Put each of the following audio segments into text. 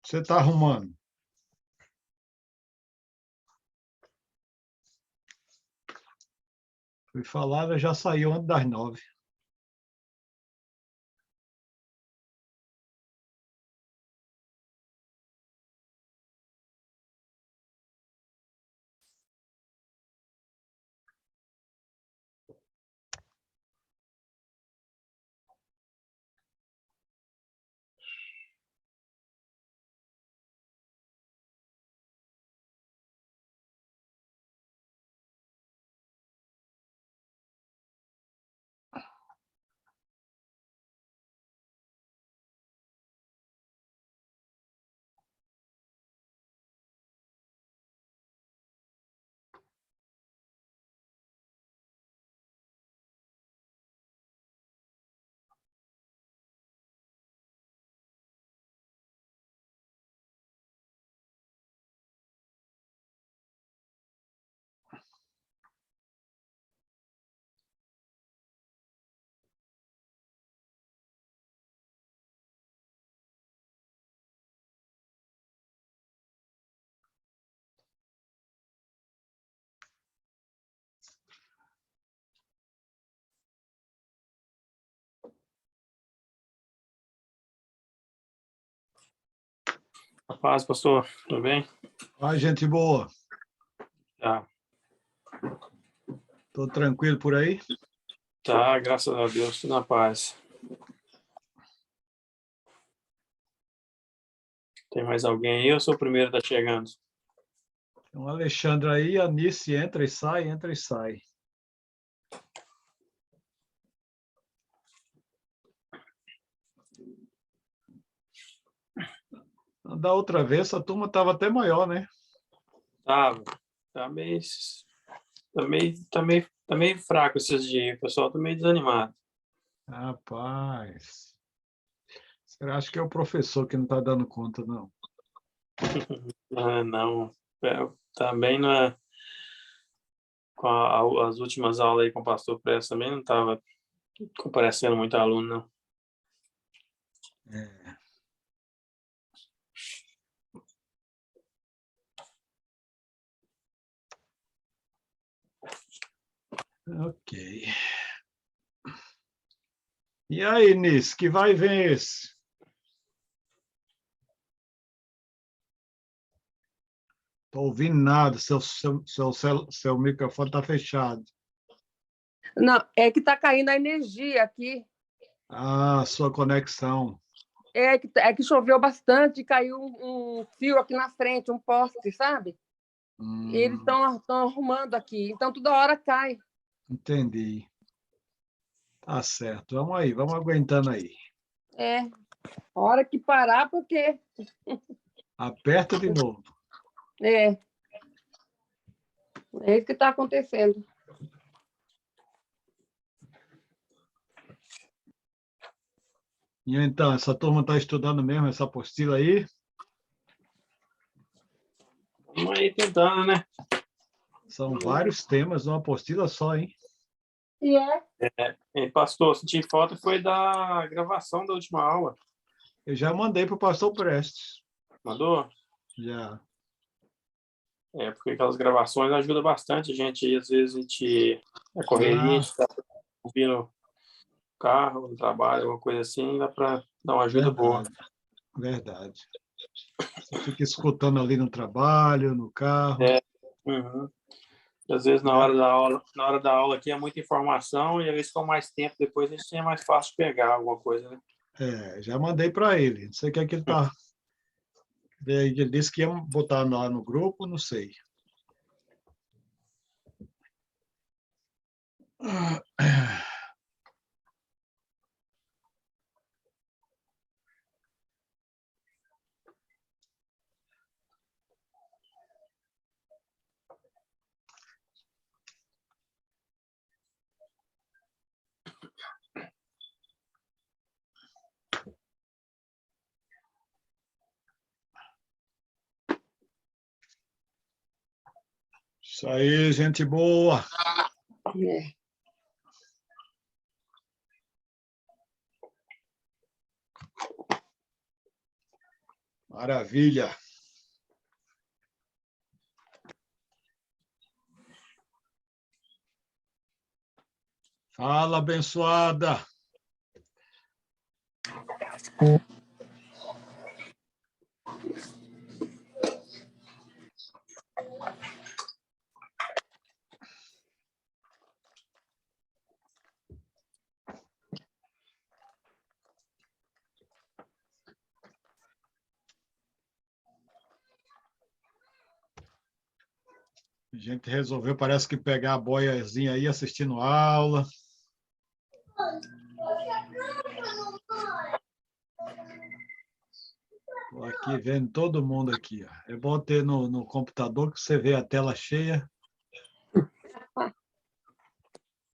Você está arrumando? Fui falar, ela já saiu antes das 9. A paz, pastor. Tudo bem? Ai, gente boa. Tá. Tô tranquilo por aí? Tá, graças a Deus, tudo na paz. Tem mais alguém aí? Eu sou o primeiro que tá chegando. Tem um Alexandre aí, a Nice entra e sai, entra e sai. Da outra vez, a turma estava até maior, né? Tá meio fraco esses dias. O pessoal tá meio desanimado. Rapaz. Será acho que é o professor que não está dando conta, não? Ah, não. Também com as últimas aulas aí com o pastor Presto também não tava comparecendo muito aluno, não. É. Ok. E aí, Nice, que vai ver esse? Estou ouvindo nada, seu microfone está fechado. Não, é que está caindo a energia aqui. Ah, sua conexão. É que choveu bastante e caiu um fio aqui na frente, um poste, sabe? Eles estão arrumando aqui, então toda hora cai. Entendi. Tá certo. Vamos aí, vamos aguentando aí. É, hora que parar, porque... Aperta de novo. É isso que está acontecendo. E então, essa turma está estudando mesmo essa apostila aí? Vamos aí tentando, né? São vários temas, uma apostila só, hein? E é? Pastor, senti falta foi da gravação da última aula. Eu já mandei para o pastor Prestes. Mandou? Já. Porque aquelas gravações ajudam bastante a gente. E às vezes a gente é correria, a gente tá ouvindo no carro, no trabalho, alguma coisa assim, dá para dar uma ajuda boa. Verdade. Você fica escutando ali no trabalho, no carro. Uhum. Às vezes na hora da aula aqui é muita informação e às vezes com mais tempo depois a gente é mais fácil pegar alguma coisa, né? Já mandei para ele. Não sei o que é que ele está. Ele disse que ia botar lá no grupo, não sei. Isso aí, gente boa. É. Maravilha. Fala, abençoada. A gente resolveu, parece que pegar a boiazinha aí assistindo aula. Estou aqui vendo todo mundo aqui. Ó. É bom ter no computador que você vê a tela cheia.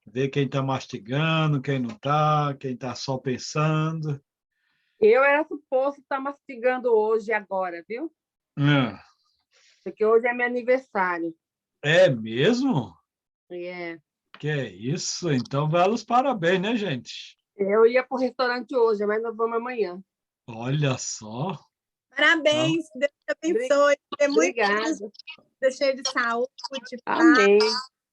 Ver quem está mastigando, quem não está, quem está só pensando. Eu era suposto estar mastigando hoje, agora, viu? Porque hoje é meu aniversário. É mesmo? É. Que é isso? Então, belos parabéns, né, gente? Eu ia para o restaurante hoje, mas nós vamos amanhã. Olha só. Parabéns, que Deus te abençoe. Ser muito Obrigada. feliz, cheio de saúde, paz. Amém.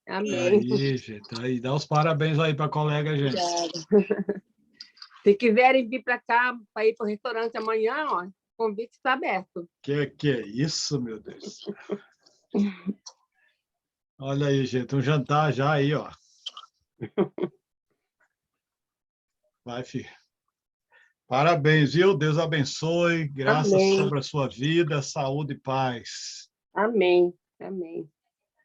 Amém. Aí, gente, aí dá os parabéns aí para a colega, gente. Obrigada. Se quiserem vir para cá, para ir para o restaurante amanhã, ó, o convite está aberto. Que é isso, meu Deus? Olha aí, gente, um jantar já aí, ó. Vai, filho. Parabéns, viu? Deus abençoe, graças Amém. sobre a sua vida, saúde e paz. Amém. Amém.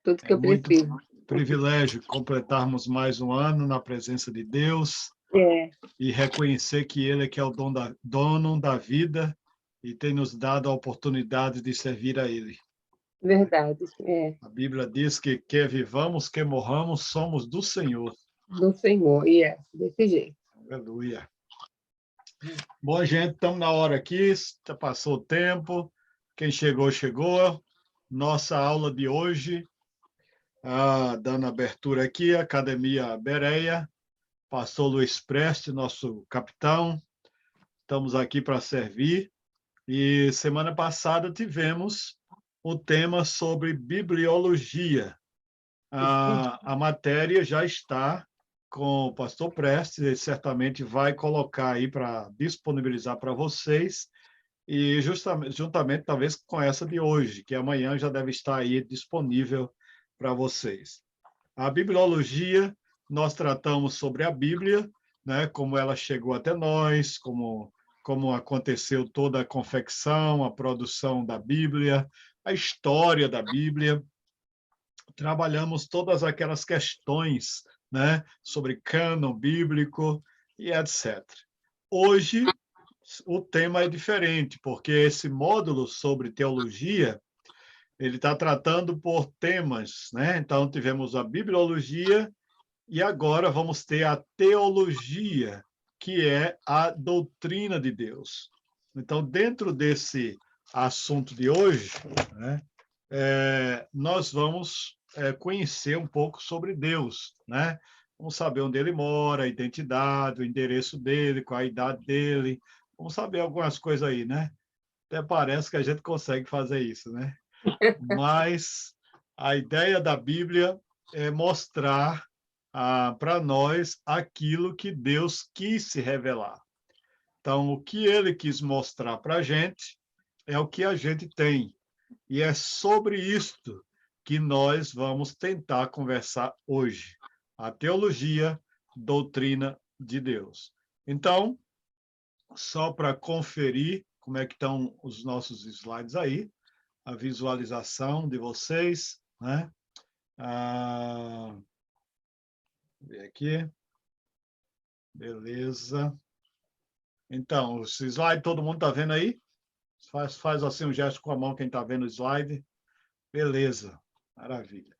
Tudo que É eu muito preciso. privilégio completarmos mais um ano na presença de Deus É, e reconhecer que Ele é que é o dono da vida e tem nos dado a oportunidade de servir a Ele. verdade. É, A Bíblia diz que quer vivamos, quer morramos, somos do Senhor. do Senhor. E é, desse jeito. Aleluia. Bom, gente, estamos na hora aqui, passou o tempo. Quem chegou, chegou. Nossa aula de hoje, dando abertura aqui, Academia Bereia, pastor Luiz Preste, nosso capitão. Estamos aqui para servir. E semana passada tivemos o tema sobre bibliologia. A matéria já está com o pastor Prestes, ele certamente vai colocar aí para disponibilizar para vocês, e juntamente talvez com essa de hoje, que amanhã já deve estar aí disponível para vocês. A bibliologia, nós tratamos sobre a Bíblia, né, como ela chegou até nós, como aconteceu toda a confecção, a produção da Bíblia, a história da Bíblia. Trabalhamos todas aquelas questões, né, sobre cânon bíblico e etc. Hoje, o tema é diferente, porque esse módulo sobre teologia, ele está tratando por temas, né? Então, tivemos a bibliologia e agora vamos ter a teologia, que é a doutrina de Deus. Então, dentro desse assunto de hoje, né, nós vamos conhecer um pouco sobre Deus, né? Vamos saber onde ele mora, a identidade, o endereço dele, qual a idade dele. Vamos saber algumas coisas aí, né? Até parece que a gente consegue fazer isso, né? Mas a ideia da Bíblia é mostrar para nós aquilo que Deus quis se revelar. Então, o que ele quis mostrar para a gente é o que a gente tem. E é sobre isto que nós vamos tentar conversar hoje. A teologia, doutrina de Deus. Então, só para conferir como é que estão os nossos slides aí, a visualização de vocês, né? Ver aqui. Beleza. Então, o slide, todo mundo está vendo aí? Faz assim um gesto com a mão quem está vendo o slide. Beleza, maravilha.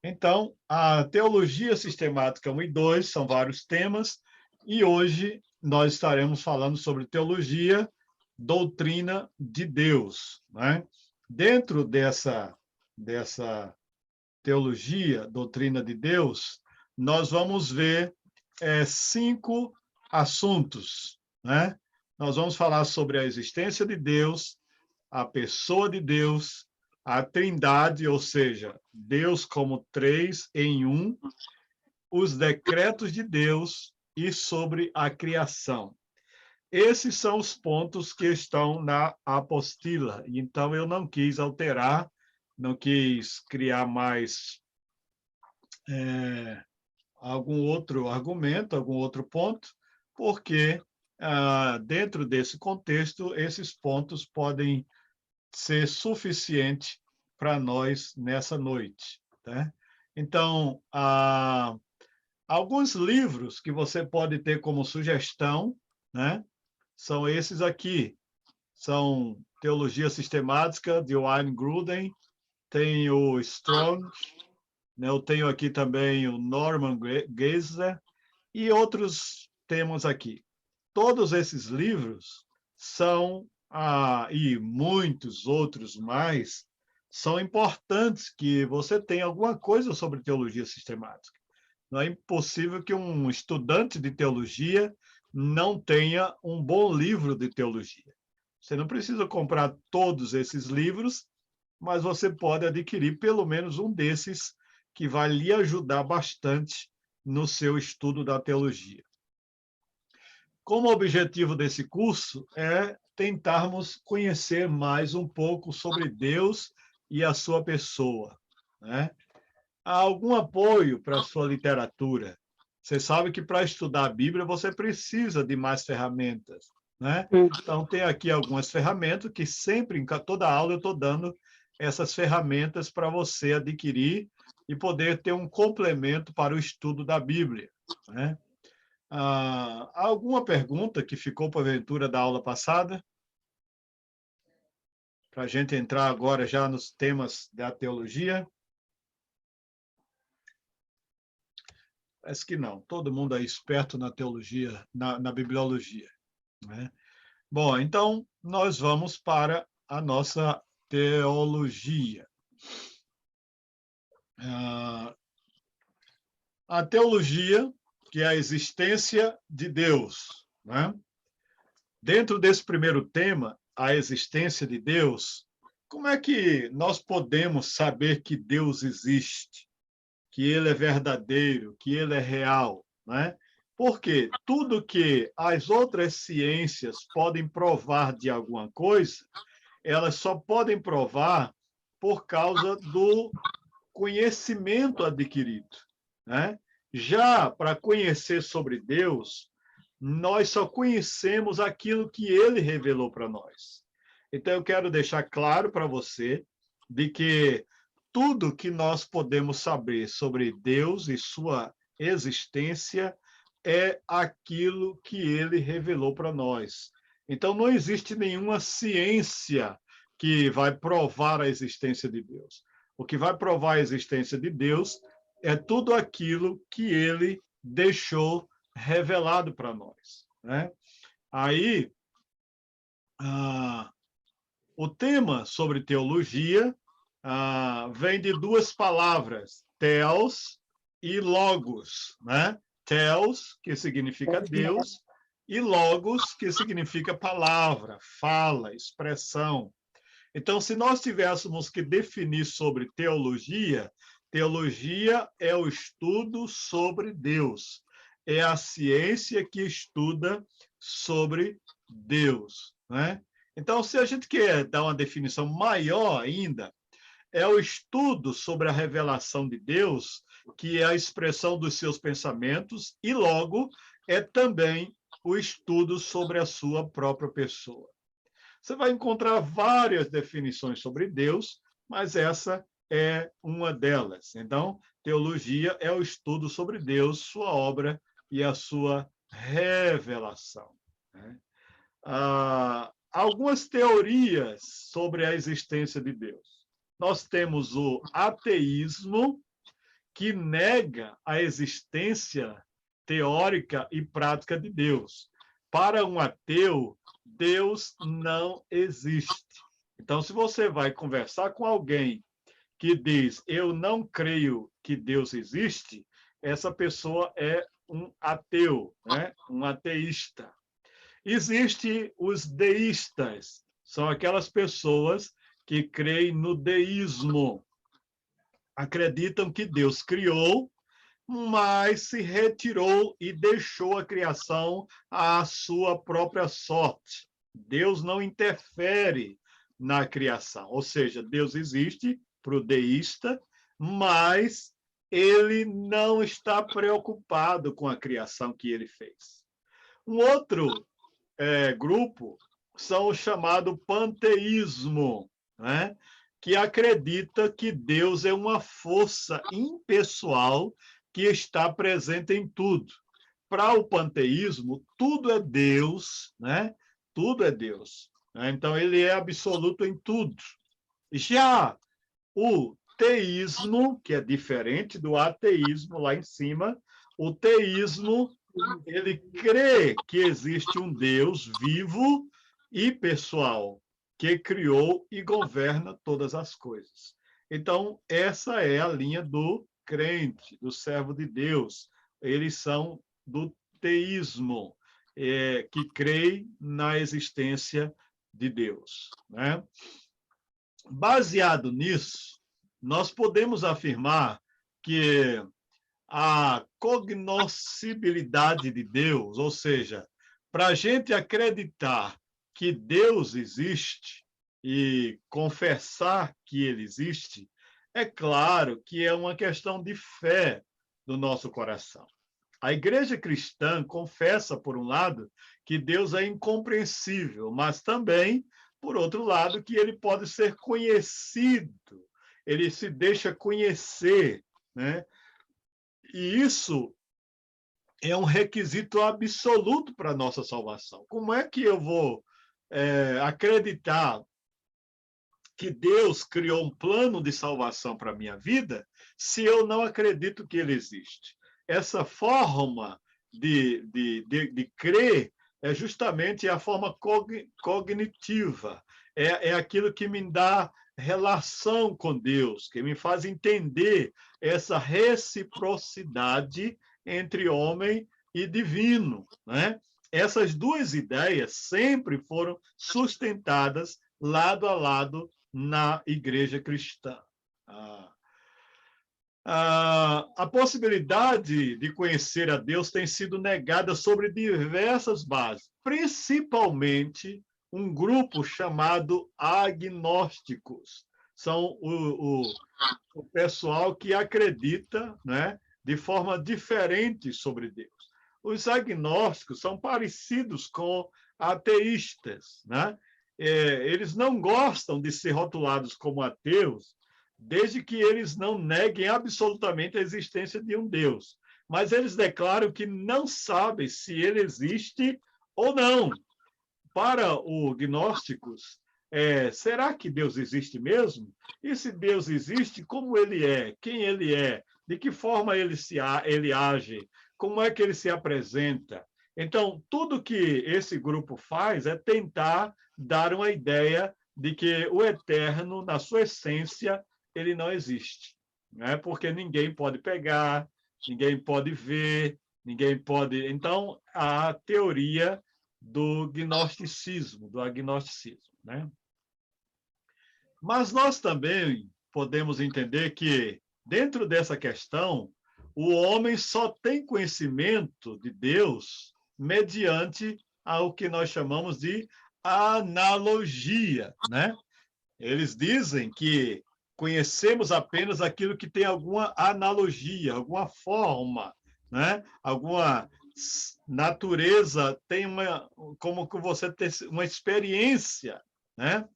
Então, a teologia sistemática 1 e 2 são vários temas, e hoje nós estaremos falando sobre teologia, doutrina de Deus, né? Dentro dessa teologia, doutrina de Deus, nós vamos ver 5 assuntos, né? Nós vamos falar sobre a existência de Deus, a pessoa de Deus, a Trindade, ou seja, Deus como três em um, os decretos de Deus e sobre a criação. Esses são os pontos que estão na apostila. Então, eu não quis alterar, não quis criar mais algum outro argumento, algum outro ponto, porque dentro desse contexto, esses pontos podem ser suficientes para nós nessa noite. Tá? Então, alguns livros que você pode ter como sugestão, né, são esses aqui. São Teologia Sistemática, de Wayne Grudem, tem o Strong, né, eu tenho aqui também o Norman Geisler e outros temos aqui. Todos esses livros são, e muitos outros mais, são importantes que você tenha alguma coisa sobre teologia sistemática. Não é impossível que um estudante de teologia não tenha um bom livro de teologia. Você não precisa comprar todos esses livros, mas você pode adquirir pelo menos um desses que vai lhe ajudar bastante no seu estudo da teologia. Como objetivo desse curso é tentarmos conhecer mais um pouco sobre Deus e a sua pessoa, né? Há algum apoio para a sua literatura? Você sabe que para estudar a Bíblia você precisa de mais ferramentas, né? Então tem aqui algumas ferramentas que sempre, em toda aula, eu estou dando essas ferramentas para você adquirir e poder ter um complemento para o estudo da Bíblia, né? Alguma pergunta que ficou porventura da aula passada? Para a gente entrar agora já nos temas da teologia? Parece que não. Todo mundo é esperto na teologia, na bibliologia, né? Bom, então nós vamos para a nossa teologia. A teologia, que é a existência de Deus, né? Dentro desse primeiro tema, a existência de Deus, como é que nós podemos saber que Deus existe, que ele é verdadeiro, que ele é real, né? Porque tudo que as outras ciências podem provar de alguma coisa, elas só podem provar por causa do conhecimento adquirido, né? Já para conhecer sobre Deus, nós só conhecemos aquilo que ele revelou para nós. Então, eu quero deixar claro para você de que tudo que nós podemos saber sobre Deus e sua existência é aquilo que ele revelou para nós. Então, não existe nenhuma ciência que vai provar a existência de Deus. O que vai provar a existência de Deus é tudo aquilo que ele deixou revelado para nós, né? Aí, o tema sobre teologia vem de duas palavras, theos e logos, né? Theos, que significa Deus, e logos, que significa palavra, fala, expressão. Então, se nós tivéssemos que definir sobre teologia, teologia é o estudo sobre Deus. É a ciência que estuda sobre Deus, né? Então, se a gente quer dar uma definição maior ainda, é o estudo sobre a revelação de Deus, que é a expressão dos seus pensamentos, e logo é também o estudo sobre a sua própria pessoa. Você vai encontrar várias definições sobre Deus, mas essa é uma delas. Então, teologia é o estudo sobre Deus, sua obra e a sua revelação, né? Algumas teorias sobre a existência de Deus. Nós temos o ateísmo, que nega a existência teórica e prática de Deus. Para um ateu, Deus não existe. Então, se você vai conversar com alguém que diz, eu não creio que Deus existe, essa pessoa é um ateu, né? Um ateísta. Existem os deístas, são aquelas pessoas que creem no deísmo. Acreditam que Deus criou, mas se retirou e deixou a criação à sua própria sorte. Deus não interfere na criação, ou seja, Deus existe para o deísta, mas ele não está preocupado com a criação que ele fez. Um outro grupo são o chamado panteísmo, né? Que acredita que Deus é uma força impessoal que está presente em tudo. Para o panteísmo, tudo é Deus, né? Tudo é Deus. Né? Então, ele é absoluto em tudo. Já o teísmo, que é diferente do ateísmo lá em cima, o teísmo, ele crê que existe um Deus vivo e pessoal, que criou e governa todas as coisas. Então, essa é a linha do crente, do servo de Deus. Eles são do teísmo, que creem na existência de Deus. Né? Baseado nisso, nós podemos afirmar que a cognoscibilidade de Deus, ou seja, para a gente acreditar que Deus existe e confessar que ele existe, é claro que é uma questão de fé do nosso coração. A igreja cristã confessa, por um lado, que Deus é incompreensível, mas também, por outro lado, que ele pode ser conhecido, ele se deixa conhecer, né? E isso é um requisito absoluto para a nossa salvação. Como é que eu vou acreditar que Deus criou um plano de salvação para a minha vida se eu não acredito que ele existe? Essa forma de crer é justamente a forma cognitiva, é aquilo que me dá relação com Deus, que me faz entender essa reciprocidade entre homem e divino, né? Essas duas ideias sempre foram sustentadas lado a lado na igreja cristã. A possibilidade de conhecer a Deus tem sido negada sobre diversas bases, principalmente um grupo chamado agnósticos. São o pessoal que acredita, né, de forma diferente sobre Deus. Os agnósticos são parecidos com ateístas, né? Eles não gostam de ser rotulados como ateus, desde que eles não neguem absolutamente a existência de um Deus. Mas eles declaram que não sabem se ele existe ou não. Para os gnósticos, será que Deus existe mesmo? E se Deus existe, como ele é? Quem ele é? De que forma ele age? Como é que ele se apresenta? Então, tudo que esse grupo faz é tentar dar uma ideia de que o eterno, na sua essência, ele não existe, né? Porque ninguém pode pegar, ninguém pode ver, ninguém pode... Então, a teoria do gnosticismo, do agnosticismo, né? Mas nós também podemos entender que, dentro dessa questão, o homem só tem conhecimento de Deus mediante ao que nós chamamos de analogia, né? Eles dizem que conhecemos apenas aquilo que tem alguma analogia, alguma forma, né? Alguma natureza, tem como que você tem uma experiência, né?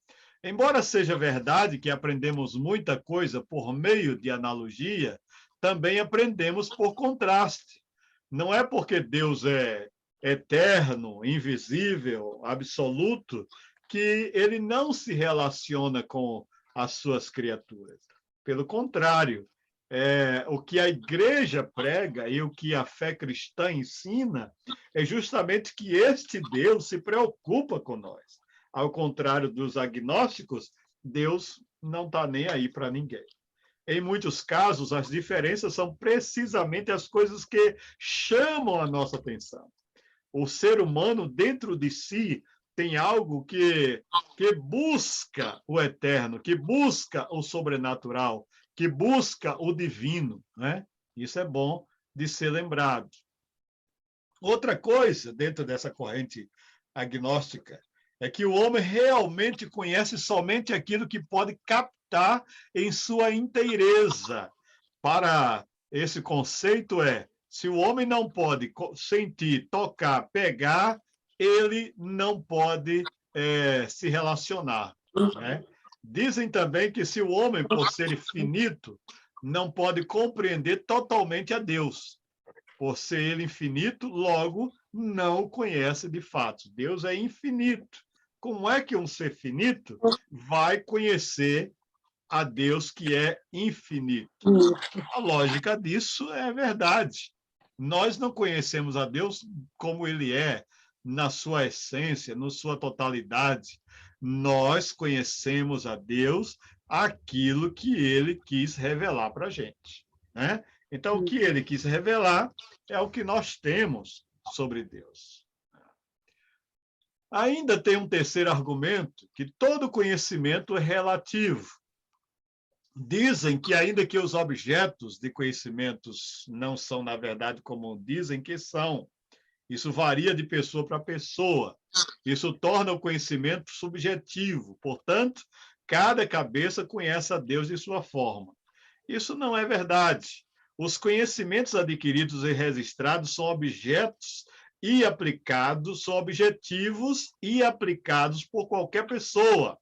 Embora seja verdade que aprendemos muita coisa por meio de analogia, também aprendemos por contraste. Não é porque Deus é eterno, invisível, absoluto, que ele não se relaciona com as suas criaturas. Pelo contrário, o que a igreja prega e o que a fé cristã ensina é justamente que este Deus se preocupa com nós. Ao contrário dos agnósticos, Deus não está nem aí para ninguém. Em muitos casos, as diferenças são precisamente as coisas que chamam a nossa atenção. O ser humano, dentro de si, tem algo que busca o eterno, que busca o sobrenatural, que busca o divino, né? Isso é bom de ser lembrado. Outra coisa, dentro dessa corrente agnóstica, é que o homem realmente conhece somente aquilo que pode captar em sua inteireza. Para esse conceito se o homem não pode sentir, tocar, pegar, ele não pode se relacionar, né? Dizem também que se o homem, por ser finito, não pode compreender totalmente a Deus. Por ser ele infinito, logo não o conhece de fato. Deus é infinito. Como é que um ser finito vai conhecer a Deus que é infinito? A lógica disso é verdade. Nós não conhecemos a Deus como ele é, na sua essência, na sua totalidade. Nós conhecemos a Deus aquilo que ele quis revelar para a gente, né? Então, o que ele quis revelar é o que nós temos sobre Deus. Ainda tem um terceiro argumento, que todo conhecimento é relativo. Dizem que, ainda que os objetos de conhecimentos não são, na verdade, como dizem que são, isso varia de pessoa para pessoa. Isso torna o conhecimento subjetivo. Portanto, cada cabeça conhece a Deus de sua forma. Isso não é verdade. Os conhecimentos adquiridos e registrados são objetos e aplicados, são objetivos e aplicados por qualquer pessoa.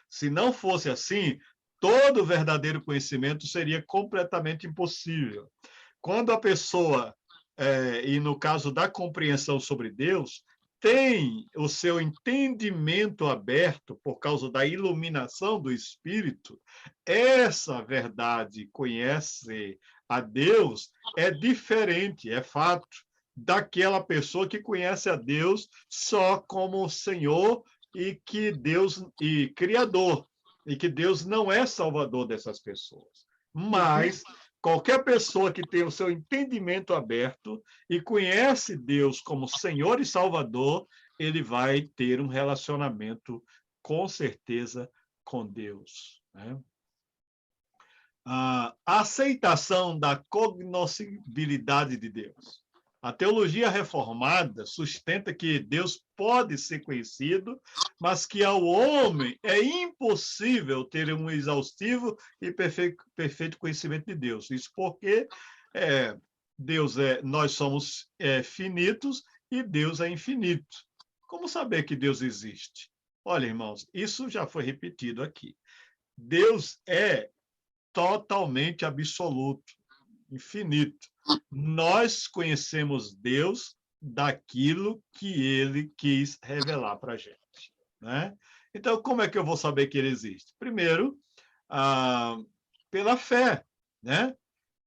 Se não fosse assim, todo verdadeiro conhecimento seria completamente impossível. Quando a pessoa, e no caso da compreensão sobre Deus, tem o seu entendimento aberto por causa da iluminação do Espírito, essa verdade conhece a Deus é diferente, é fato, daquela pessoa que conhece a Deus só como Senhor e que Deus e Criador, e que Deus não é salvador dessas pessoas. Mas qualquer pessoa que tem o seu entendimento aberto e conhece Deus como Senhor e Salvador, ele vai ter um relacionamento, com certeza, com Deus, né? A aceitação da cognoscibilidade de Deus. A teologia reformada sustenta que Deus pode ser conhecido, mas que ao homem é impossível ter um exaustivo e perfeito conhecimento de Deus. Isso porque nós somos finitos e Deus é infinito. Como saber que Deus existe? Olha, irmãos, isso já foi repetido aqui. Deus é totalmente absoluto, infinito. Nós conhecemos Deus daquilo que ele quis revelar para a gente, né? Então, como é que eu vou saber que ele existe? Primeiro, pela fé, né?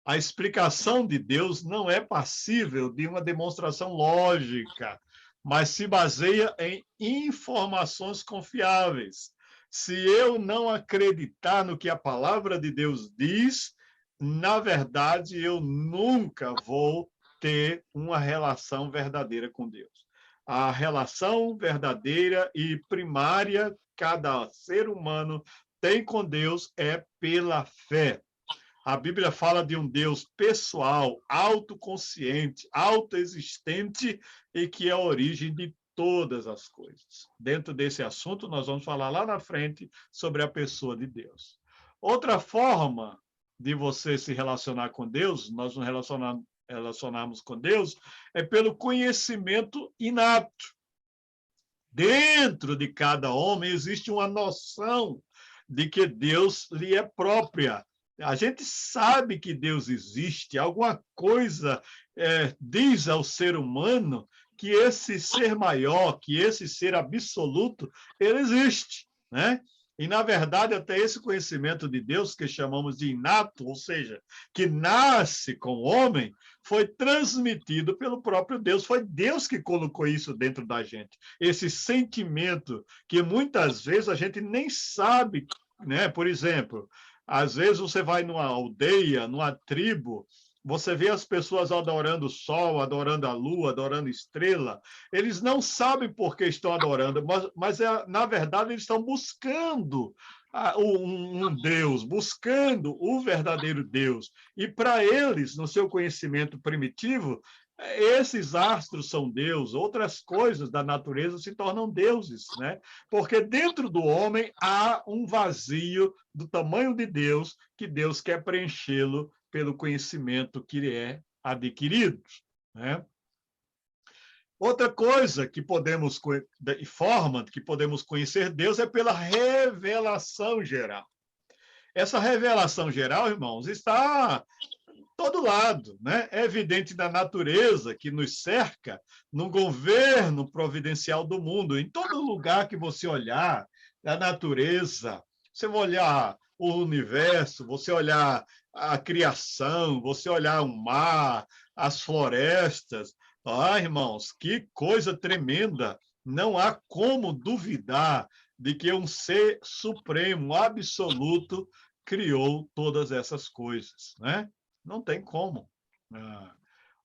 A explicação de Deus não é passível de uma demonstração lógica, mas se baseia em informações confiáveis. Se eu não acreditar no que a palavra de Deus diz, na verdade, eu nunca vou ter uma relação verdadeira com Deus. A relação verdadeira e primária cada ser humano tem com Deus é pela fé. A Bíblia fala de um Deus pessoal, autoconsciente, autoexistente e que é a origem de todas as coisas. Dentro desse assunto, nós vamos falar lá na frente sobre a pessoa de Deus. Outra forma de você se relacionar com Deus, nós nos relacionarmos com Deus, é pelo conhecimento inato. Dentro de cada homem existe uma noção de que Deus lhe é própria. A gente sabe que Deus existe, alguma coisa diz ao ser humano que esse ser maior, que esse ser absoluto, ele existe, né? E, na verdade, até esse conhecimento de Deus, que chamamos de inato, ou seja, que nasce com o homem, foi transmitido pelo próprio Deus. Foi Deus que colocou isso dentro da gente. Esse sentimento que muitas vezes a gente nem sabe, né? Por exemplo, às vezes você vai numa aldeia, numa tribo, você vê as pessoas adorando o sol, adorando a lua, adorando estrela, eles não sabem por que estão adorando, mas na verdade eles estão buscando um Deus, buscando o verdadeiro Deus. E para eles, no seu conhecimento primitivo, esses astros são Deus, outras coisas da natureza se tornam deuses, né? Porque dentro do homem há um vazio do tamanho de Deus, que Deus quer preenchê-lo pelo conhecimento que é adquirido, né? Outra coisa que podemos, forma que podemos conhecer Deus é pela revelação geral. Essa revelação geral, irmãos, está em todo lado, né? É evidente na natureza que nos cerca, no governo providencial do mundo. Em todo lugar que você olhar, a natureza, você vai olhar o universo, você olhar a criação, você olhar o mar, as florestas. Ah, irmãos, que coisa tremenda! Não há como duvidar de que um ser supremo, absoluto, criou todas essas coisas, né? Não tem como.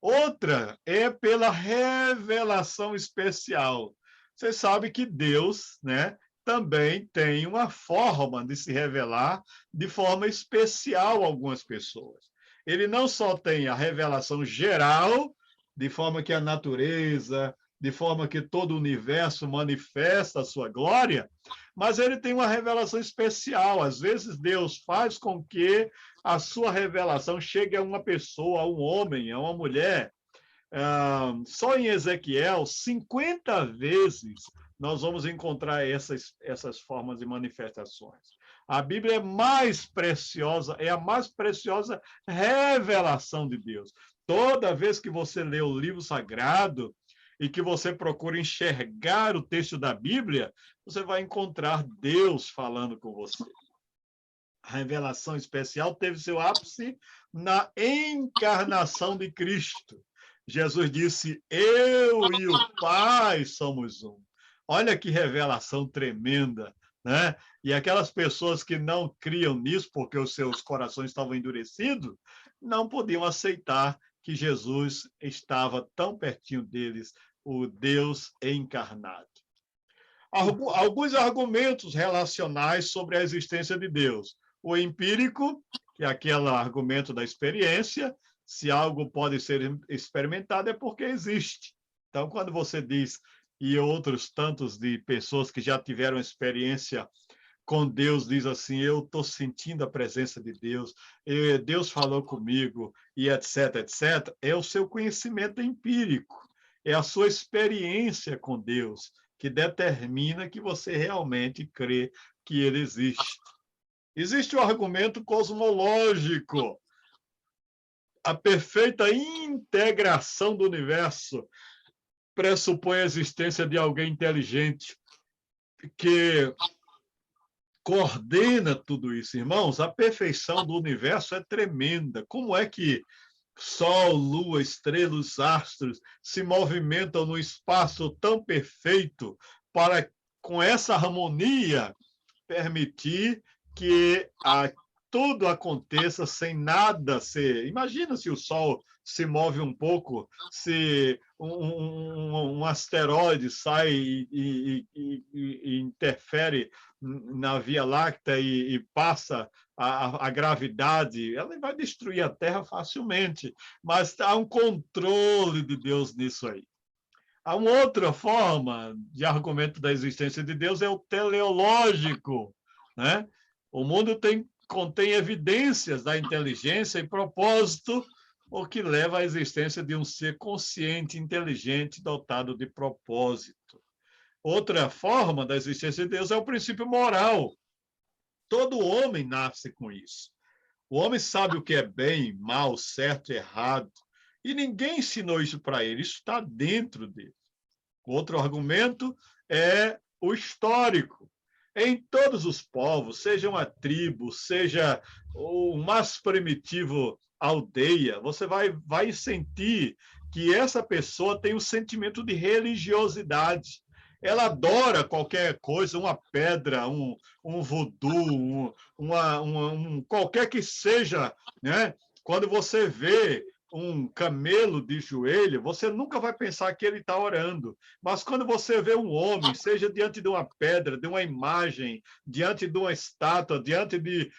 Outra é pela revelação especial. Você sabe que Deus, né, também tem uma forma de se revelar de forma especial a algumas pessoas. Ele não só tem a revelação geral, de forma que a natureza, de forma que todo o universo manifesta a sua glória, mas ele tem uma revelação especial. Às vezes Deus faz com que a sua revelação chegue a uma pessoa, a um homem, a uma mulher. Só em Ezequiel, 50 vezes nós vamos encontrar essas formas de manifestações. A Bíblia é mais preciosa, é a mais preciosa revelação de Deus. Toda vez que você lê o livro sagrado e que você procura enxergar o texto da Bíblia, você vai encontrar Deus falando com você. A revelação especial teve seu ápice na encarnação de Cristo. Jesus disse: eu e o Pai somos um. Olha que revelação tremenda, né? E aquelas pessoas que não criam nisso, porque os seus corações estavam endurecidos, não podiam aceitar que Jesus estava tão pertinho deles, o Deus encarnado. Alguns argumentos relacionais sobre a existência de Deus. O empírico, que é aquele argumento da experiência, se algo pode ser experimentado é porque existe. Então, quando você diz, e outros tantos de pessoas que já tiveram experiência com Deus, diz assim, eu estou sentindo a presença de Deus, Deus falou comigo, e etc, etc, é o seu conhecimento empírico, é a sua experiência com Deus, que determina que você realmente crê que ele existe. Existe o argumento cosmológico, a perfeita integração do universo pressupõe a existência de alguém inteligente que coordena tudo isso. Irmãos, a perfeição do universo é tremenda. Como é que Sol, Lua, estrelas, astros se movimentam no espaço tão perfeito para, com essa harmonia, permitir que tudo aconteça sem nada ser... Imagina se o Sol se move um pouco, se um asteroide sai e interfere na Via Láctea e passa a gravidade, ela vai destruir a Terra facilmente, mas há um controle de Deus nisso aí. Há uma outra forma de argumento da existência de Deus, é o teleológico, né? O mundo contém evidências da inteligência e propósito, o que leva à existência de um ser consciente, inteligente, dotado de propósito. Outra forma da existência de Deus é o princípio moral. Todo homem nasce com isso. O homem sabe o que é bem, mal, certo e errado. E ninguém ensinou isso para ele, isso está dentro dele. Outro argumento é o histórico. Em todos os povos, seja uma tribo, seja o mais primitivo aldeia, você vai sentir que essa pessoa tem um sentimento de religiosidade. Ela adora qualquer coisa, uma pedra, um voodoo, qualquer que seja, né, Quando você vê um camelo de joelho, você nunca vai pensar que ele está orando. Mas quando você vê um homem, seja diante de uma pedra, de uma imagem, diante de uma estátua, diante de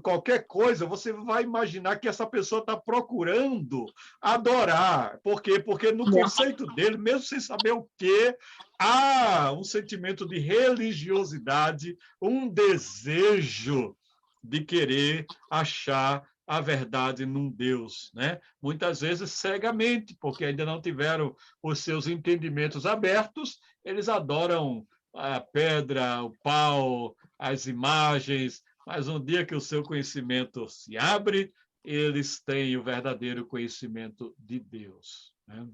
qualquer coisa, você vai imaginar que essa pessoa está procurando adorar. Por quê? Porque no conceito dele, mesmo sem saber o que, há um sentimento de religiosidade, um desejo de querer achar a verdade num Deus, né? Muitas vezes cegamente, porque ainda não tiveram os seus entendimentos abertos, eles adoram a pedra, o pau, as imagens, mas um dia que o seu conhecimento se abre, eles têm o verdadeiro conhecimento de Deus, né?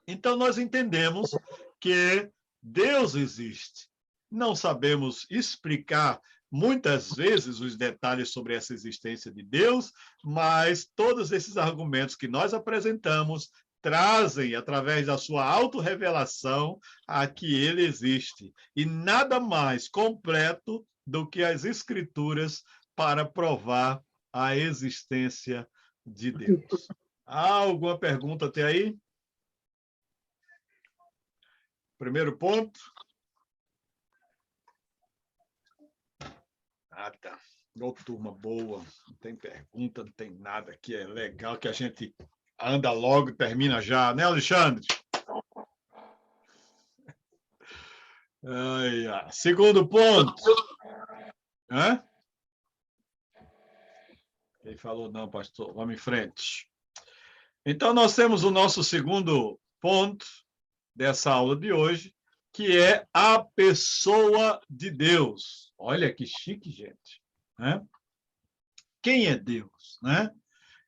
Então, nós entendemos que Deus existe. Não sabemos explicar muitas vezes os detalhes sobre essa existência de Deus, mas todos esses argumentos que nós apresentamos trazem, através da sua autorrevelação, a que ele existe. E nada mais completo do que as Escrituras para provar a existência de Deus. Há alguma pergunta até aí? Primeiro ponto. Ah, tá. Ô, turma boa. Não tem pergunta, não tem nada aqui. É legal que a gente anda logo e termina já, né, Alexandre? Ai, ai. Segundo ponto. Hã? Quem falou não, pastor? Vamos em frente. Então, nós temos o nosso segundo ponto dessa aula de hoje, que é a pessoa de Deus. Olha que chique, gente, né? Quem é Deus, né?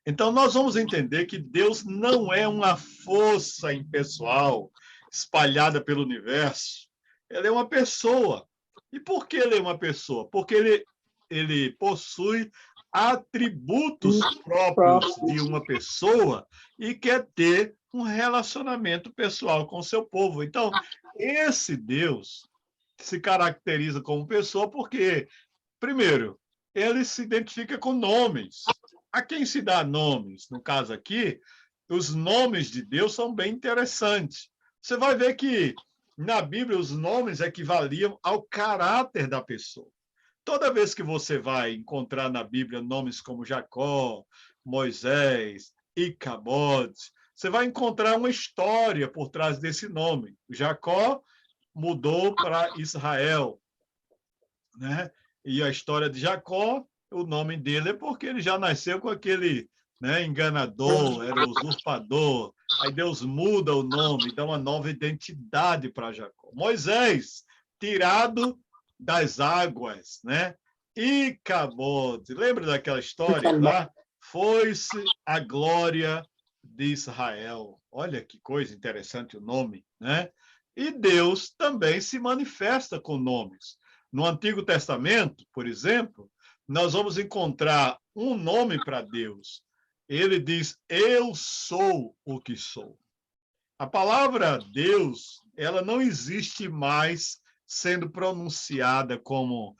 Então, nós vamos entender que Deus não é uma força impessoal espalhada pelo universo. Ele é uma pessoa. E por que ele é uma pessoa? Porque ele possui atributos próprios de uma pessoa e quer ter um relacionamento pessoal com o seu povo. Então, esse Deus se caracteriza como pessoa porque, primeiro, ele se identifica com nomes. A quem se dá nomes? No caso aqui, os nomes de Deus são bem interessantes. Você vai ver que na Bíblia os nomes equivaliam ao caráter da pessoa. Toda vez que você vai encontrar na Bíblia nomes como Jacó, Moisés, Icabod, você vai encontrar uma história por trás desse nome. Jacó mudou para Israel, né? E a história de Jacó, o nome dele é porque ele já nasceu com aquele, né, enganador, era usurpador. Aí Deus muda o nome, dá uma nova identidade para Jacó. Moisés, tirado das águas, né? Icabod, lembra daquela história lá? Foi-se a glória de Israel. Olha que coisa interessante o nome, né? E Deus também se manifesta com nomes. No Antigo Testamento, por exemplo, nós vamos encontrar um nome para Deus. Ele diz: eu sou o que sou. A palavra Deus, ela não existe mais sendo pronunciada como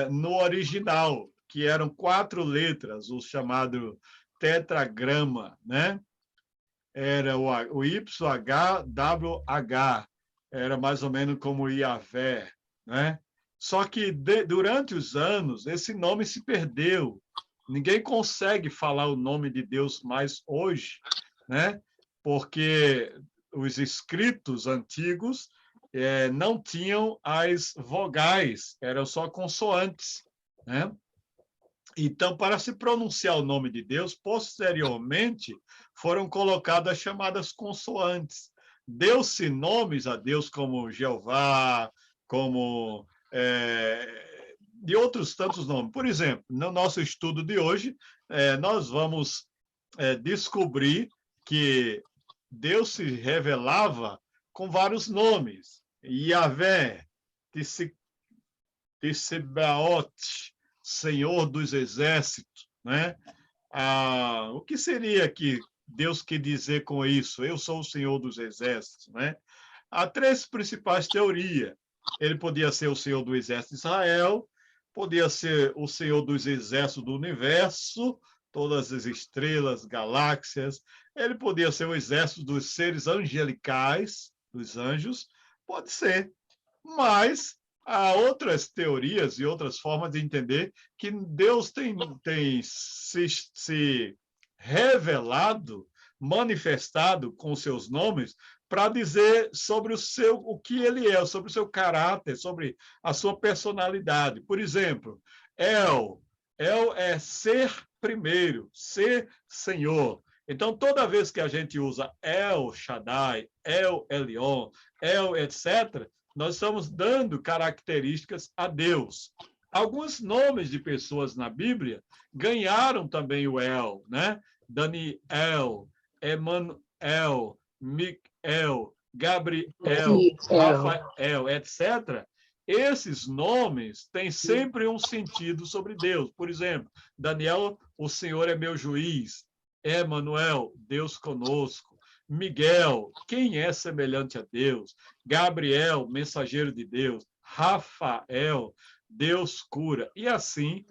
no original, que eram 4 letras, o chamado tetragrama, né? Era o YHWH, era mais ou menos como Iavé, né? Só que durante os anos, esse nome se perdeu. Ninguém consegue falar o nome de Deus mais hoje, né? Porque os escritos antigos não tinham as vogais, eram só consoantes, né? Então, para se pronunciar o nome de Deus, posteriormente foram colocadas as chamadas consoantes. Deu-se nomes a Deus como Jeová, como de outros tantos nomes. Por exemplo, no nosso estudo de hoje, nós vamos descobrir que Deus se revelava com vários nomes. Yahvé, Tissebaot, Senhor dos Exércitos, né? O que seria que Deus quer dizer com isso? Eu sou o Senhor dos Exércitos, né? Há 3 principais teorias. Ele podia ser o Senhor do Exército de Israel, podia ser o Senhor dos Exércitos do Universo, todas as estrelas, galáxias. Ele podia ser o exército dos seres angelicais, dos anjos, pode ser. Mas há outras teorias e outras formas de entender que Deus tem se revelado, manifestado com seus nomes, para dizer sobre o que ele é, sobre o seu caráter, sobre a sua personalidade. Por exemplo, El é ser primeiro, ser Senhor. Então, toda vez que a gente usa El Shaddai, El Elyon, El, etc., nós estamos dando características a Deus. Alguns nomes de pessoas na Bíblia ganharam também o El, né? Daniel, Emanuel, Miquel, Gabriel, Rafael, etc. Esses nomes têm sempre um sentido sobre Deus. Por exemplo, Daniel, o Senhor é meu juiz. Emanuel, Deus conosco. Miguel, quem é semelhante a Deus? Gabriel, mensageiro de Deus. Rafael, Deus cura. E assim,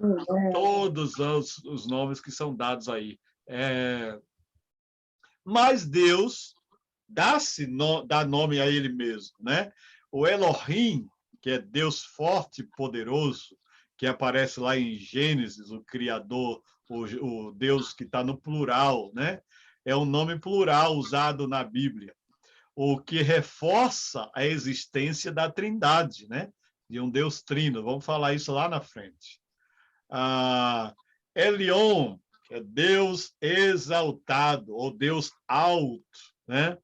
todos os nomes que são dados aí. Mas Deus dá nome a ele mesmo, né? O Elohim, que é Deus forte e poderoso, que aparece lá em Gênesis, o Criador, o Deus que está no plural, né? É um nome plural usado na Bíblia, o que reforça a existência da Trindade, né? De um Deus trino. Vamos falar isso lá na frente. Elion, que é Deus exaltado, ou Deus alto, né?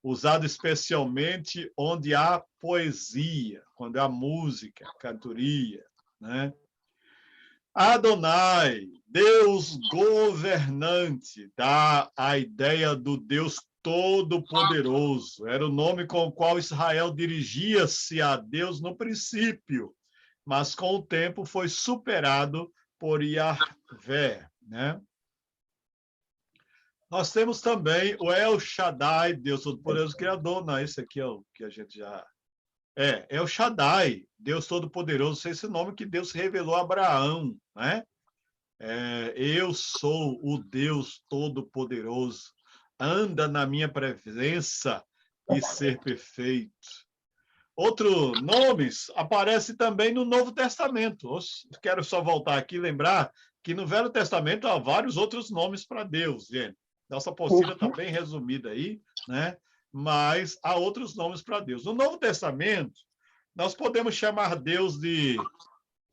Usado especialmente onde há poesia, quando há música, cantoria, né? Adonai, Deus governante, dá a ideia do Deus Todo-Poderoso. Era o nome com o qual Israel dirigia-se a Deus no princípio, mas com o tempo foi superado por Yahvé, né? Nós temos também o El Shaddai, Deus Todo-Poderoso Criador. Não, esse aqui é o que a gente já... É o Shaddai, Deus Todo-Poderoso, esse nome que Deus revelou a Abraão, né? Eu sou o Deus Todo-Poderoso, anda na minha presença e ser perfeito. Outros nomes aparecem também no Novo Testamento. Quero só voltar aqui e lembrar que no Velho Testamento há vários outros nomes para Deus, gente. Nossa apostila está bem resumida aí, né? Mas há outros nomes para Deus. No Novo Testamento, nós podemos chamar Deus de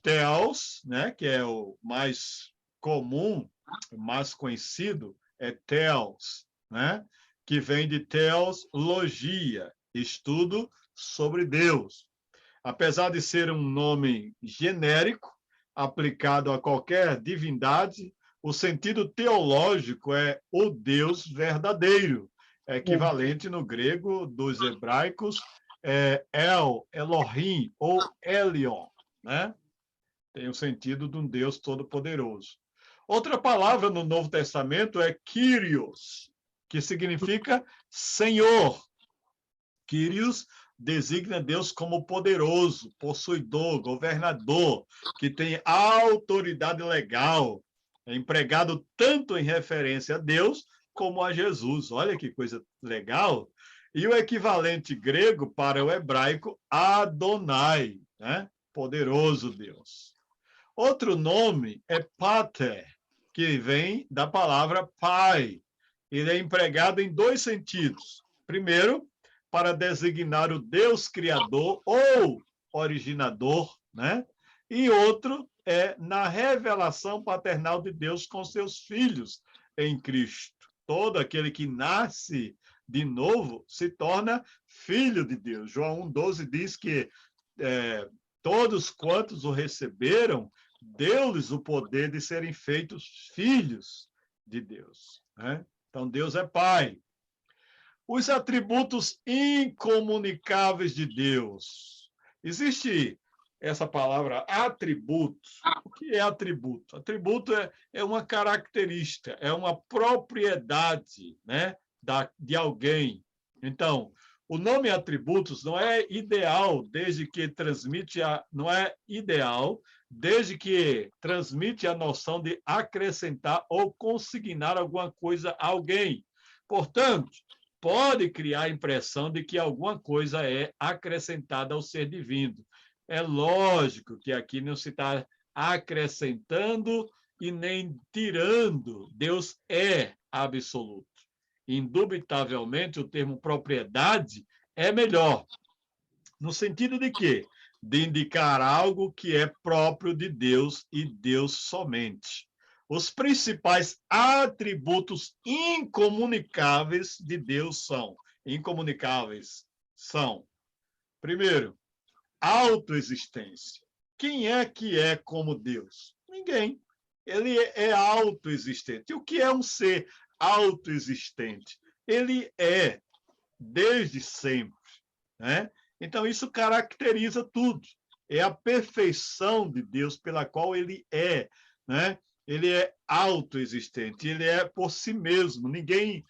Theos, né? Que é o mais comum, o mais conhecido, é Theos, né? Que vem de teologia, estudo sobre Deus. Apesar de ser um nome genérico, aplicado a qualquer divindade, o sentido teológico é o Deus verdadeiro, equivalente no grego dos hebraicos Elohim ou Elion, né? Tem o sentido de um Deus todo-poderoso. Outra palavra no Novo Testamento é Kyrios, que significa Senhor. Kyrios designa Deus como poderoso, possuidor, governador, que tem autoridade legal. É empregado tanto em referência a Deus como a Jesus. Olha que coisa legal. E o equivalente grego para o hebraico, Adonai, né? Poderoso Deus. Outro nome é Pater, que vem da palavra pai. Ele é empregado em dois sentidos. Primeiro, para designar o Deus criador ou originador, né? E outro é na revelação paternal de Deus com seus filhos em Cristo. Todo aquele que nasce de novo se torna filho de Deus. João 1,12 diz que todos quantos o receberam, deu-lhes o poder de serem feitos filhos de Deus, né? Então, Deus é Pai. Os atributos incomunicáveis de Deus. Existe essa palavra atributo. O que é atributo? Atributo é uma característica, é uma propriedade, né, de alguém. Então, o nome atributos não é ideal desde que transmite não é ideal desde que transmite a noção de acrescentar ou consignar alguma coisa a alguém. Portanto, pode criar a impressão de que alguma coisa é acrescentada ao ser divino. É lógico que aqui não se está acrescentando e nem tirando. Deus é absoluto. Indubitavelmente, o termo propriedade é melhor, no sentido de quê? De indicar algo que é próprio de Deus e Deus somente. Os principais atributos incomunicáveis de Deus são, primeiro, autoexistência. Quem é que é como Deus? Ninguém. Ele é autoexistente. E o que é um ser autoexistente? Ele é desde sempre, né? Então, isso caracteriza tudo. É a perfeição de Deus pela qual ele é, né? Ele é autoexistente, ele é por si mesmo. Ninguém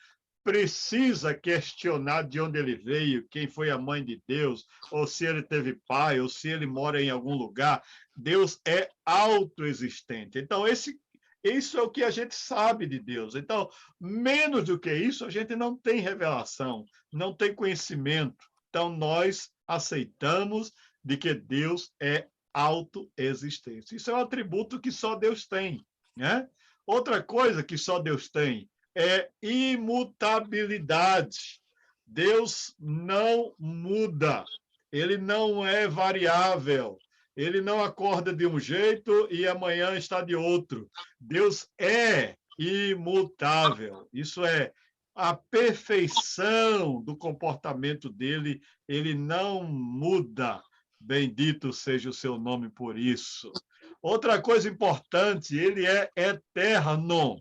precisa questionar de onde ele veio, quem foi a mãe de Deus, ou se ele teve pai, ou se ele mora em algum lugar. Deus é autoexistente. Então, isso é o que a gente sabe de Deus. Então, menos do que isso, a gente não tem revelação, não tem conhecimento. Então, nós aceitamos de que Deus é autoexistência. Isso é um atributo que só Deus tem, né? Outra coisa que só Deus tem é imutabilidade. Deus não muda, ele não é variável, ele não acorda de um jeito e amanhã está de outro. Deus é imutável. Isso é a perfeição do comportamento dele, ele não muda. Bendito seja o seu nome por isso. Outra coisa importante, ele é eterno.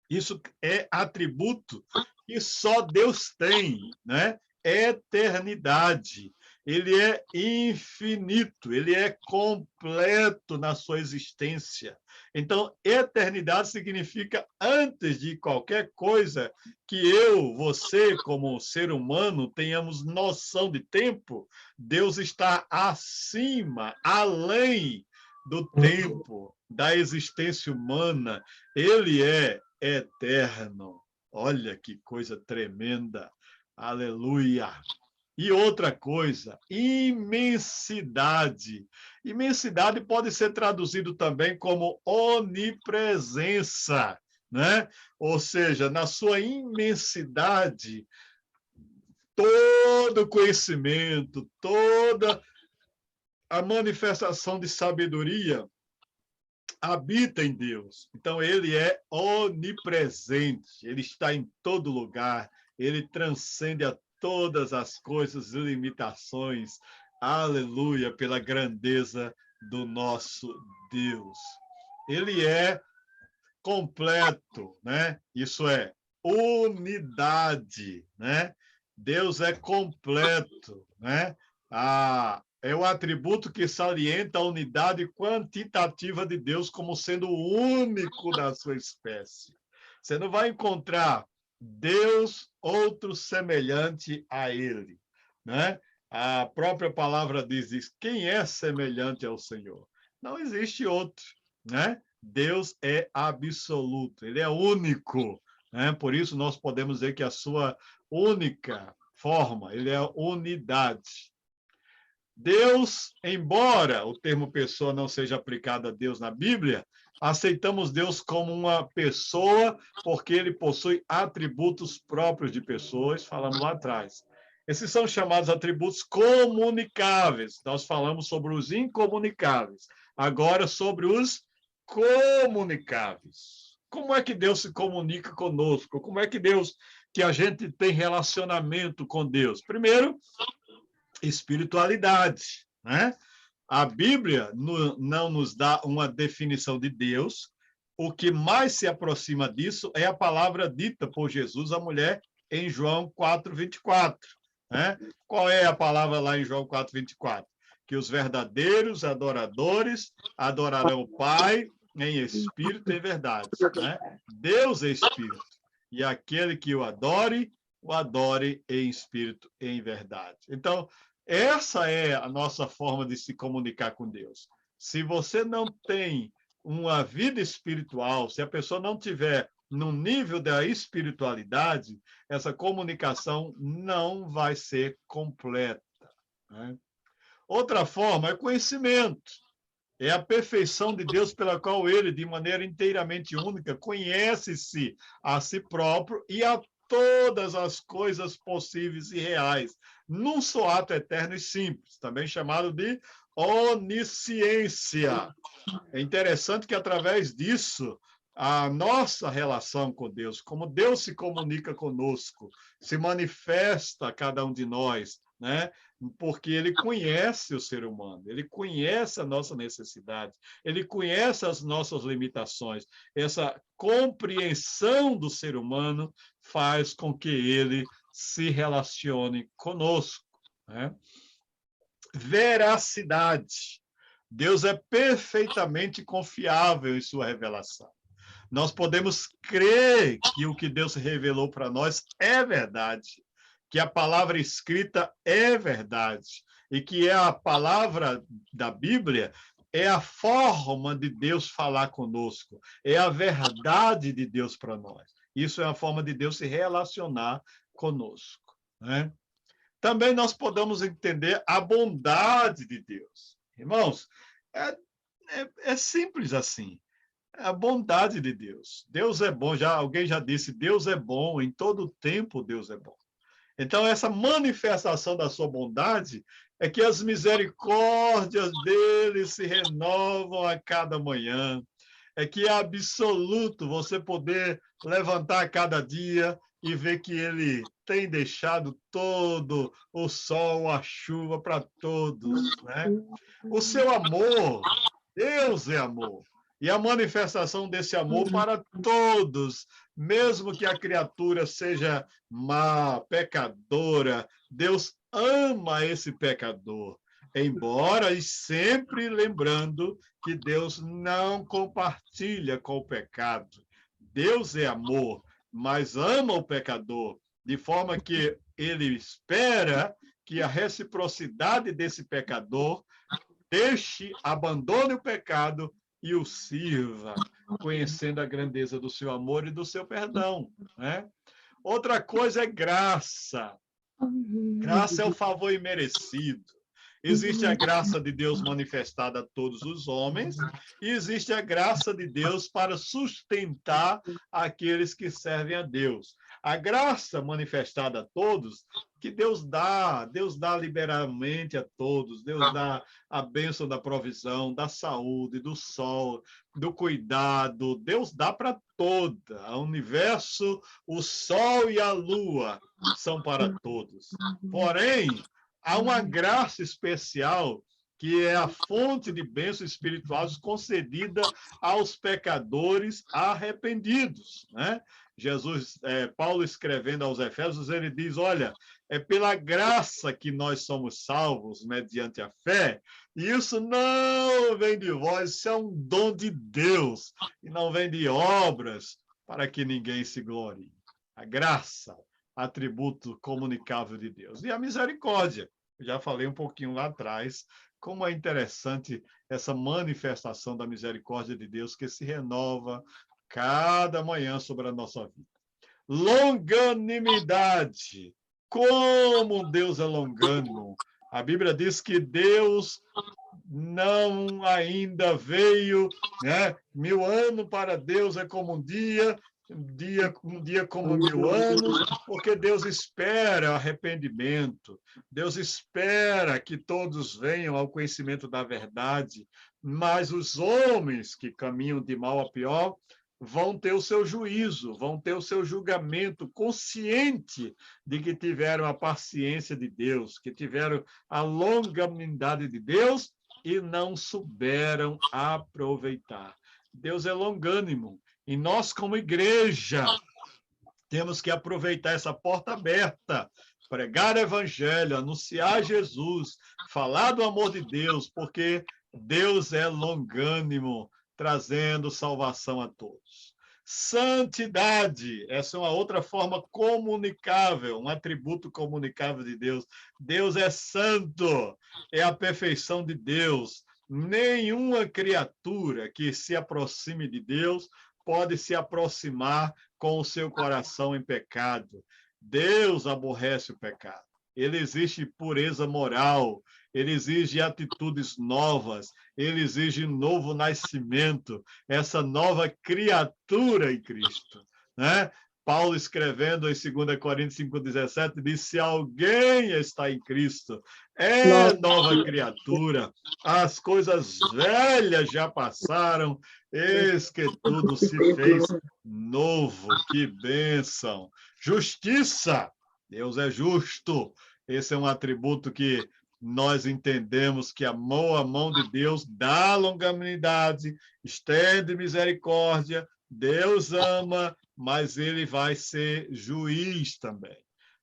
Isso é atributo que só Deus tem, né? Eternidade. Ele é infinito, ele é completo na sua existência. Então, eternidade significa antes de qualquer coisa que eu, você, como ser humano, tenhamos noção de tempo, Deus está acima, além do tempo, da existência humana. Ele é eterno. Olha que coisa tremenda. Aleluia. E outra coisa, imensidade. Imensidade pode ser traduzido também como onipresença, né? Ou seja, na sua imensidade, todo conhecimento, toda a manifestação de sabedoria habita em Deus. Então, ele é onipresente, ele está em todo lugar, ele transcende a todas as coisas e limitações. Aleluia, pela grandeza do nosso Deus. Ele é completo, né? Isso é unidade, né? Deus é completo, né? É o atributo que salienta a unidade quantitativa de Deus como sendo o único da sua espécie. Você não vai encontrar Deus outro semelhante a ele, né? A própria palavra diz, quem é semelhante ao Senhor? Não existe outro, né? Deus é absoluto, ele é único, né? Por isso nós podemos dizer que a sua única forma, ele é unidade. Deus, embora o termo pessoa não seja aplicado a Deus na Bíblia, aceitamos Deus como uma pessoa porque ele possui atributos próprios de pessoas, falamos lá atrás. Esses são chamados atributos comunicáveis. Nós falamos sobre os incomunicáveis. Agora, sobre os comunicáveis. Como é que Deus se comunica conosco? Como é que a gente tem relacionamento com Deus? Primeiro, espiritualidade, né? A Bíblia não nos dá uma definição de Deus. O que mais se aproxima disso é a palavra dita por Jesus à mulher em João 4:24, né? Qual é a palavra lá em João 4:24? Que os verdadeiros adoradores adorarão o Pai em espírito e verdade, né? Deus é espírito, e aquele que o adore o adore em espírito e em verdade. Então, essa é a nossa forma de se comunicar com Deus. Se você não tem uma vida espiritual, se a pessoa não tiver no nível da espiritualidade, essa comunicação não vai ser completa, né? Outra forma é conhecimento. É a perfeição de Deus pela qual ele, de maneira inteiramente única, conhece-se a si próprio e a todas as coisas possíveis e reais, num só ato eterno e simples, também chamado de onisciência. É interessante que, através disso, a nossa relação com Deus, como Deus se comunica conosco, se manifesta a cada um de nós, né? Porque ele conhece o ser humano, ele conhece a nossa necessidade, ele conhece as nossas limitações. Essa compreensão do ser humano faz com que ele se relacione conosco, né? Veracidade. Deus é perfeitamente confiável em sua revelação. Nós podemos crer que o que Deus revelou para nós é verdade, que a palavra escrita é verdade, e que a palavra da Bíblia é a forma de Deus falar conosco, é a verdade de Deus para nós. Isso é a forma de Deus se relacionar conosco, né? Também nós podemos entender a bondade de Deus. Irmãos, é simples assim. É a bondade de Deus. Deus é bom. Alguém já disse, Deus é bom, em todo tempo Deus é bom. Então, essa manifestação da sua bondade é que as misericórdias dele se renovam a cada manhã. É que é absoluto você poder levantar a cada dia e ver que ele tem deixado todo o sol, a chuva para todos, né? O seu amor, Deus é amor. E a manifestação desse amor para todos, mesmo que a criatura seja má, pecadora, Deus ama esse pecador. Embora e sempre lembrando que Deus não compartilha com o pecado. Deus é amor, mas ama o pecador, de forma que ele espera que a reciprocidade desse pecador abandone o pecado e o sirva, conhecendo a grandeza do seu amor e do seu perdão, né? Outra coisa é graça. Graça é o favor imerecido. Existe a graça de Deus manifestada a todos os homens e existe a graça de Deus para sustentar aqueles que servem a Deus. A graça manifestada a todos, que Deus dá liberalmente a todos. Deus dá a bênção da provisão, da saúde, do sol, do cuidado. Deus dá para toda. O universo, o sol e a lua são para todos. Porém, há uma graça especial que é a fonte de bênçãos espirituais concedida aos pecadores arrependidos, né? Paulo escrevendo aos Efésios, ele diz, olha, é pela graça que nós somos salvos mediante a fé, e isso não vem de vós, isso é um dom de Deus, e não vem de obras para que ninguém se glorie. A graça, atributo comunicável de Deus. E a misericórdia, eu já falei um pouquinho lá atrás, como é interessante essa manifestação da misericórdia de Deus que se renova cada manhã sobre a nossa vida. Longanimidade. Como Deus é longânimo. A Bíblia diz que Deus não ainda veio, né? 1000 anos para Deus é como um dia como 1000 anos, porque Deus espera arrependimento, Deus espera que todos venham ao conhecimento da verdade, mas os homens que caminham de mal a pior vão ter o seu juízo, vão ter o seu julgamento consciente de que tiveram a paciência de Deus, que tiveram a longanimidade de Deus e não souberam aproveitar. Deus é longânimo. E nós, como igreja, temos que aproveitar essa porta aberta, pregar o evangelho, anunciar Jesus, falar do amor de Deus, porque Deus é longânimo, trazendo salvação a todos. Santidade, essa é uma outra forma comunicável, um atributo comunicável de Deus. Deus é santo, é a perfeição de Deus. Nenhuma criatura que se aproxime de Deus pode se aproximar com o seu coração em pecado. Deus aborrece o pecado. Ele exige pureza moral, ele exige atitudes novas, ele exige novo nascimento, essa nova criatura em Cristo, né? Paulo, escrevendo em 2 Coríntios 5,17, diz: se alguém está em Cristo, é nova criatura, as coisas velhas já passaram, eis que tudo se fez novo. Que bênção! Justiça, Deus é justo, esse é um atributo que nós entendemos que a mão de Deus dá longanimidade, estende misericórdia, Deus ama, mas ele vai ser juiz também.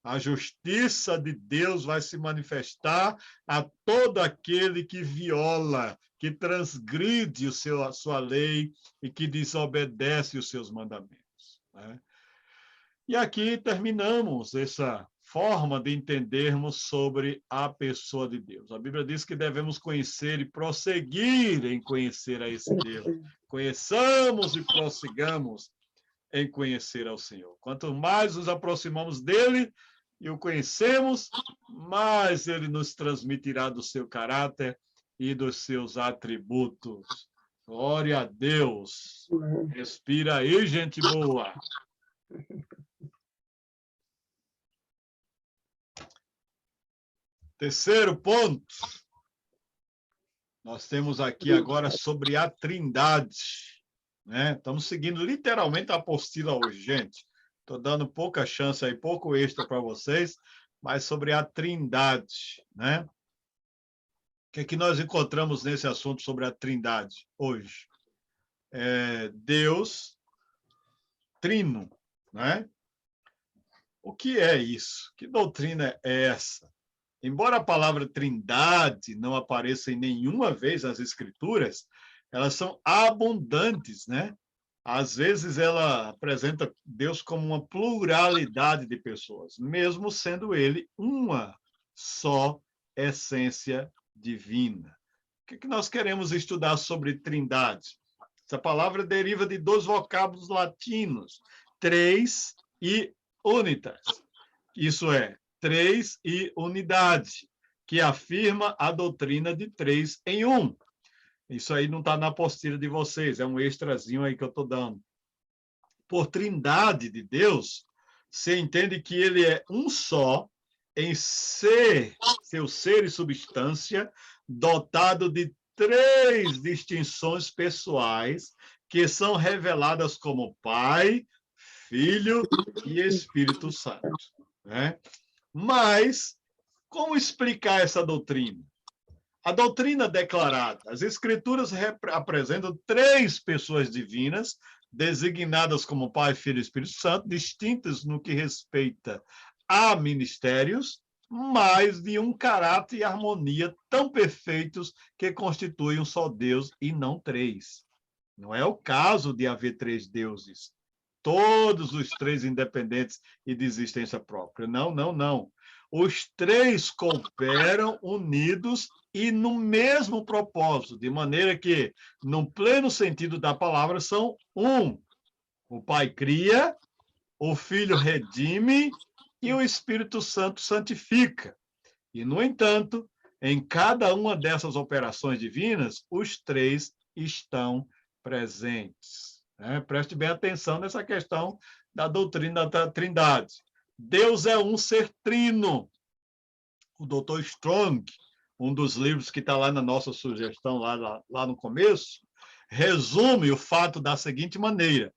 A justiça de Deus vai se manifestar a todo aquele que viola, que transgride a sua lei e que desobedece os seus mandamentos, né? E aqui terminamos essa forma de entendermos sobre a pessoa de Deus. A Bíblia diz que devemos conhecer e prosseguir em conhecer a esse Deus. Conheçamos e prossigamos em conhecer ao Senhor. Quanto mais nos aproximamos dele e o conhecemos, mais ele nos transmitirá do seu caráter e dos seus atributos. Glória a Deus. Respira aí, gente boa. Terceiro ponto, nós temos aqui agora sobre a Trindade, né? Estamos seguindo literalmente a apostila hoje, gente. Estou dando pouca chance aí, pouco extra para vocês, mas sobre a Trindade, né? O que é que nós encontramos nesse assunto sobre a Trindade hoje? Deus trino, né? O que é isso? Que doutrina é essa? Embora a palavra trindade não apareça em nenhuma vez nas Escrituras, elas são abundantes, né? Às vezes ela apresenta Deus como uma pluralidade de pessoas, mesmo sendo ele uma só essência divina. O que nós queremos estudar sobre trindade? Essa palavra deriva de dois vocábulos latinos, três e unitas. Isso é, três e unidade, que afirma a doutrina de três em um. Isso aí não está na apostila de vocês, é um extrazinho aí que eu estou dando. Por trindade de Deus, você entende que ele é um só, em seu ser e substância, dotado de três distinções pessoais, que são reveladas como Pai, Filho e Espírito Santo, né? Mas, como explicar essa doutrina? A doutrina declarada, as Escrituras apresentam três pessoas divinas, designadas como Pai, Filho e Espírito Santo, distintas no que respeita a ministérios, mas de um caráter e harmonia tão perfeitos que constituem um só Deus e não três. Não é o caso de haver três deuses, todos os três independentes e de existência própria. Não, não, não. Os três cooperam unidos e no mesmo propósito, de maneira que, no pleno sentido da palavra, são um. O Pai cria, o Filho redime e o Espírito Santo santifica. E, no entanto, em cada uma dessas operações divinas, os três estão presentes. Preste bem atenção nessa questão da doutrina da Trindade. Deus é um ser trino. O Dr. Strong, um dos livros que está lá na nossa sugestão, lá no começo, resume o fato da seguinte maneira: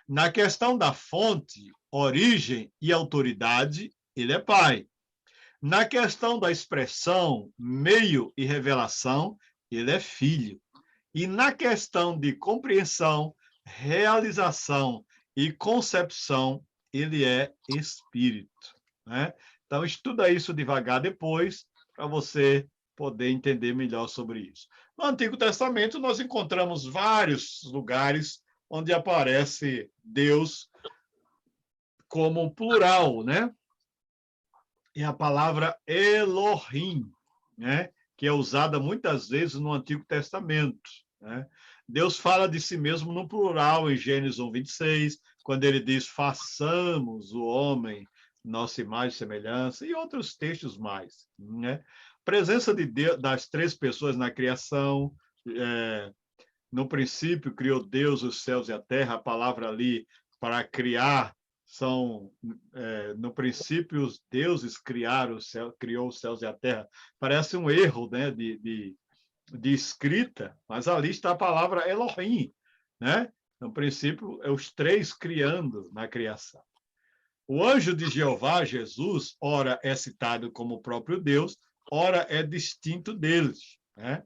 na questão da fonte, origem e autoridade, ele é Pai. Na questão da expressão, meio e revelação, ele é Filho. E na questão de compreensão, realização e concepção, ele é Espírito, né? Então, estuda isso devagar depois, para você poder entender melhor sobre isso. No Antigo Testamento, nós encontramos vários lugares onde aparece Deus como plural, né? E a palavra Elohim, né? Que é usada muitas vezes no Antigo Testamento, né? Deus fala de si mesmo no plural em Gênesis 1:26, quando ele diz: façamos o homem nossa imagem e semelhança, e outros textos mais, né? Presença de Deus, das três pessoas na criação. No princípio criou Deus os céus e a terra. A palavra ali para criar são, no princípio os deuses criaram o céu, criou os céus e a terra. Parece um erro, né, de escrita, mas ali está a palavra Elohim, né? No princípio, é os três criando na criação. O anjo de Jeová, Jesus, ora é citado como o próprio Deus, ora é distinto deles, né?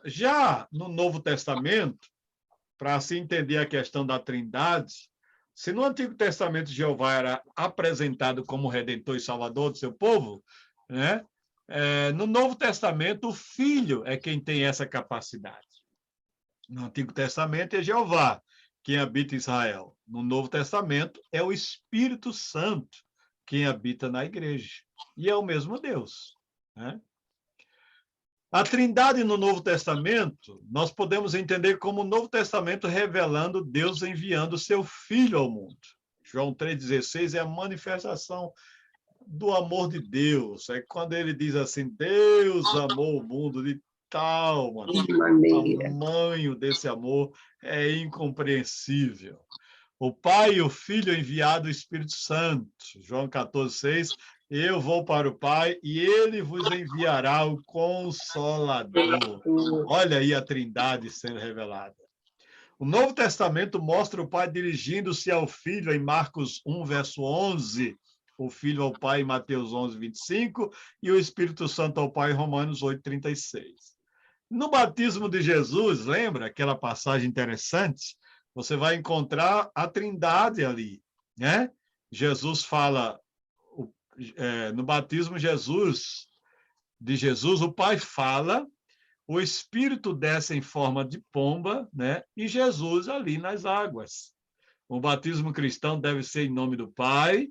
Já no Novo Testamento, para se entender a questão da Trindade, se no Antigo Testamento Jeová era apresentado como Redentor e Salvador do seu povo, né? No Novo Testamento, o Filho é quem tem essa capacidade. No Antigo Testamento é Jeová quem habita em Israel. No Novo Testamento é o Espírito Santo quem habita na igreja. E é o mesmo Deus, né? A Trindade no Novo Testamento, nós podemos entender como o Novo Testamento revelando Deus enviando seu Filho ao mundo. João 3,16 é a manifestação do amor de Deus. É quando ele diz assim: Deus amou o mundo de tal maneira. O tamanho desse amor é incompreensível. O Pai e o Filho enviado o Espírito Santo. João 14,6. Eu vou para o Pai e ele vos enviará o Consolador. Olha aí a Trindade sendo revelada. O Novo Testamento mostra o Pai dirigindo-se ao Filho em Marcos 1, verso 11, o Filho ao Pai em Mateus 11, 25, e o Espírito Santo ao Pai em Romanos 8, 36. No batismo de Jesus, lembra aquela passagem interessante? Você vai encontrar a Trindade ali, né? Jesus fala, no batismo de Jesus, o Pai fala, o Espírito desce em forma de pomba, né? E Jesus ali nas águas. O batismo cristão deve ser em nome do Pai,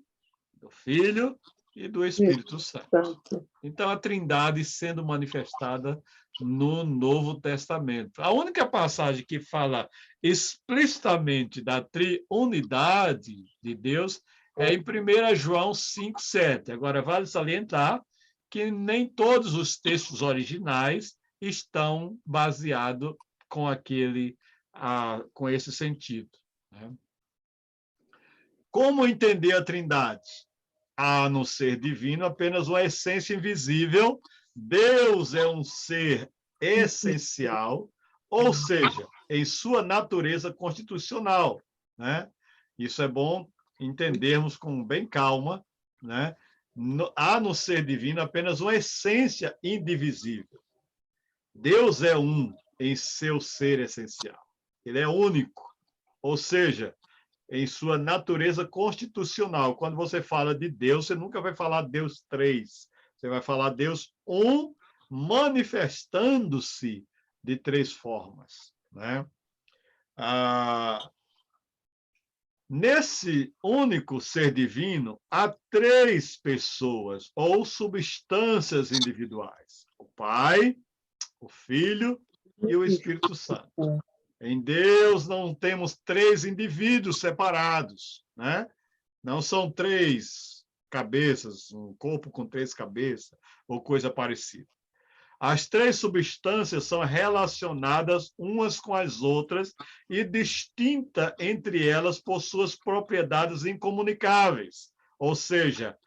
do Filho e do Espírito Santo. Então, a Trindade sendo manifestada no Novo Testamento. A única passagem que fala explicitamente da triunidade de Deus é em 1 João 5,7. Agora, vale salientar que nem todos os textos originais estão baseados com com esse sentido, né? Como entender a Trindade? Há no ser divino apenas uma essência invisível. Deus é um ser essencial, ou seja, em sua natureza constitucional, né? Isso é bom entendermos com bem calma, né? Há no ser divino apenas uma essência indivisível. Deus é um em seu ser essencial. Ele é único, ou seja, em sua natureza constitucional. Quando você fala de Deus, você nunca vai falar Deus três. Você vai falar Deus um, manifestando-se de três formas, né? Nesse único ser divino, há três pessoas ou substâncias individuais: o Pai, o Filho e o Espírito Santo. Em Deus não temos três indivíduos separados, né? Não são três cabeças, um corpo com três cabeças, ou coisa parecida. As três substâncias são relacionadas umas com as outras e distintas entre elas por suas propriedades incomunicáveis, ou seja,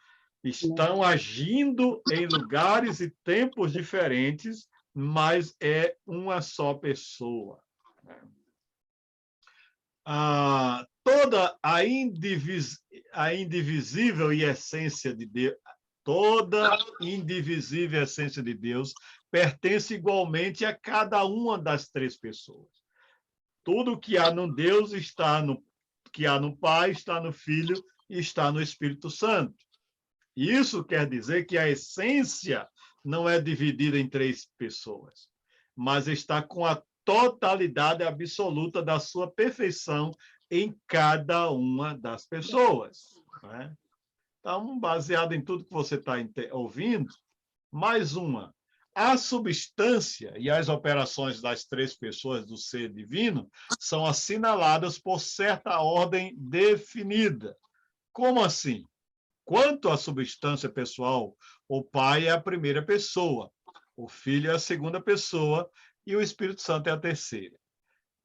estão agindo em lugares e tempos diferentes, mas é uma só pessoa. Toda a indivisível e essência de Deus, toda indivisível essência de Deus pertence igualmente a cada uma das três pessoas. Tudo que há no Deus que há no Pai, está no Filho e está no Espírito Santo. Isso quer dizer que a essência não é dividida em três pessoas, mas está com a totalidade absoluta da sua perfeição em cada uma das pessoas. Né? Então, baseado em tudo que você está ouvindo, mais uma. A substância e as operações das três pessoas do ser divino são assinaladas por certa ordem definida. Como assim? Quanto à substância pessoal, o Pai é a primeira pessoa, o Filho é a segunda pessoa e o Espírito Santo é a terceira.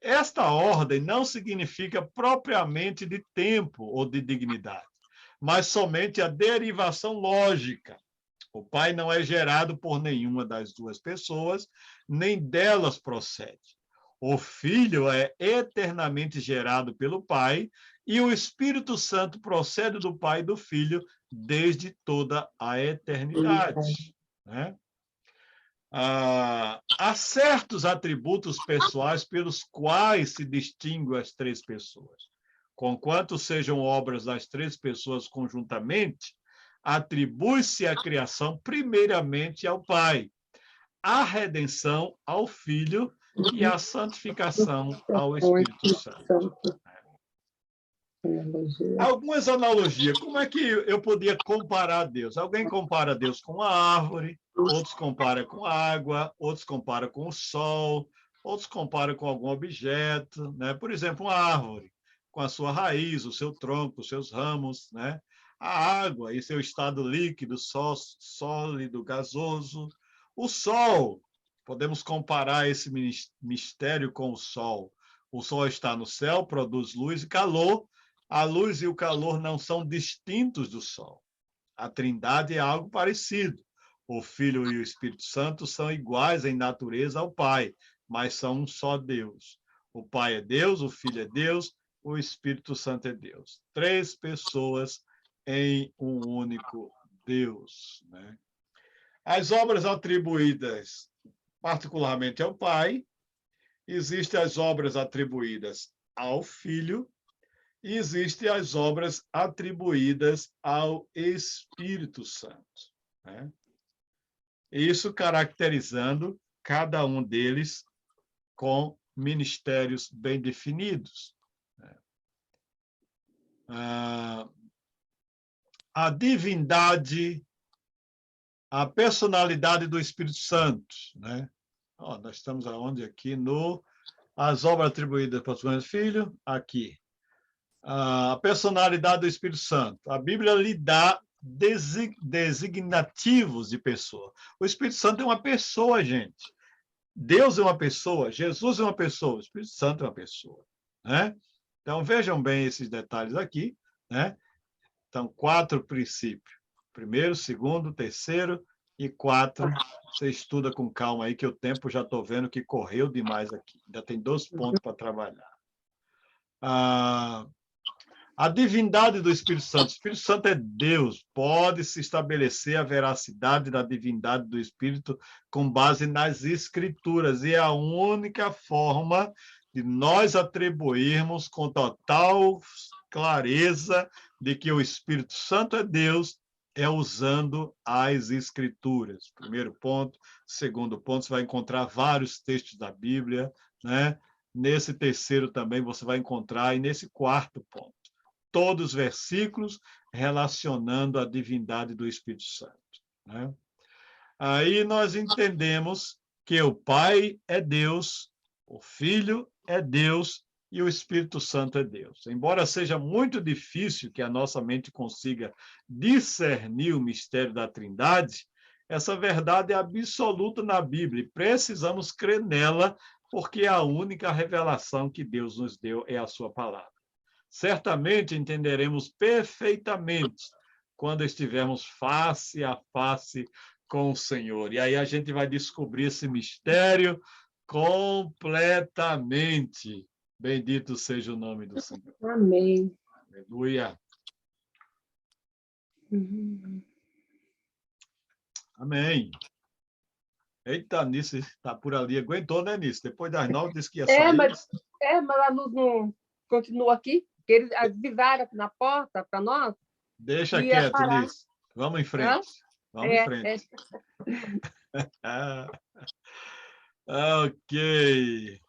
Esta ordem não significa propriamente de tempo ou de dignidade, mas somente a derivação lógica. O Pai não é gerado por nenhuma das duas pessoas, nem delas procede. O Filho é eternamente gerado pelo Pai e o Espírito Santo procede do Pai e do Filho desde toda a eternidade. Né? Há certos atributos pessoais pelos quais se distinguem as três pessoas. Conquanto sejam obras das três pessoas conjuntamente, atribui-se a criação primeiramente ao Pai, a redenção ao Filho e a santificação ao Espírito Santo. Algumas analogias. Como é que eu podia comparar Deus? Alguém compara Deus com a árvore, outros comparam com a água, outros comparam com o sol, outros comparam com algum objeto. Né? Por exemplo, uma árvore, com a sua raiz, o seu tronco, os seus ramos, né? A água e seu estado líquido, sólido, gasoso. O sol, podemos comparar esse mistério com o sol. O sol está no céu, produz luz e calor. A luz e o calor não são distintos do sol. A Trindade é algo parecido. O Filho e o Espírito Santo são iguais em natureza ao Pai, mas são um só Deus. O Pai é Deus, o Filho é Deus, o Espírito Santo é Deus. Três pessoas em um único Deus. Né? As obras atribuídas particularmente ao Pai, existem as obras atribuídas ao Filho, e existem as obras atribuídas ao Espírito Santo. Né? Isso caracterizando cada um deles com ministérios bem definidos. Né? A divindade, a personalidade do Espírito Santo. Né? Nós estamos aonde? Aqui no... As obras atribuídas para o Filho, aqui. A personalidade do Espírito Santo. A Bíblia lhe dá designativos de pessoa. O Espírito Santo é uma pessoa, gente. Deus é uma pessoa, Jesus é uma pessoa, o Espírito Santo é uma pessoa. Né? Então, vejam bem esses detalhes aqui. Né? Então, 4 princípios. 1º, 2º, 3º e 4. Você estuda com calma aí, que o tempo já estou vendo que correu demais aqui. Ainda tem 2 pontos para trabalhar. A divindade do Espírito Santo. O Espírito Santo é Deus. Pode-se estabelecer a veracidade da divindade do Espírito com base nas Escrituras. E é a única forma de nós atribuirmos com total clareza de que o Espírito Santo é Deus é usando as Escrituras. Primeiro ponto. Segundo ponto, você vai encontrar vários textos da Bíblia, né? Nesse terceiro também você vai encontrar, e nesse 4º ponto. Todos os versículos relacionando a divindade do Espírito Santo. Né? Aí nós entendemos que o Pai é Deus, o Filho é Deus e o Espírito Santo é Deus. Embora seja muito difícil que a nossa mente consiga discernir o mistério da Trindade, essa verdade é absoluta na Bíblia e precisamos crer nela, porque a única revelação que Deus nos deu é a sua palavra. Certamente entenderemos perfeitamente quando estivermos face a face com o Senhor. E aí a gente vai descobrir esse mistério completamente. Bendito seja o nome do Senhor. Amém. Aleluia. Amém. Eita, Nice está por ali. Aguentou, né, Nice? Depois das 9 disse que ia sair. Mas a luz não continua aqui. Eles avisaram na porta para nós. Deixa quieto, Nice. Vamos em frente. Vamos em frente. Ok.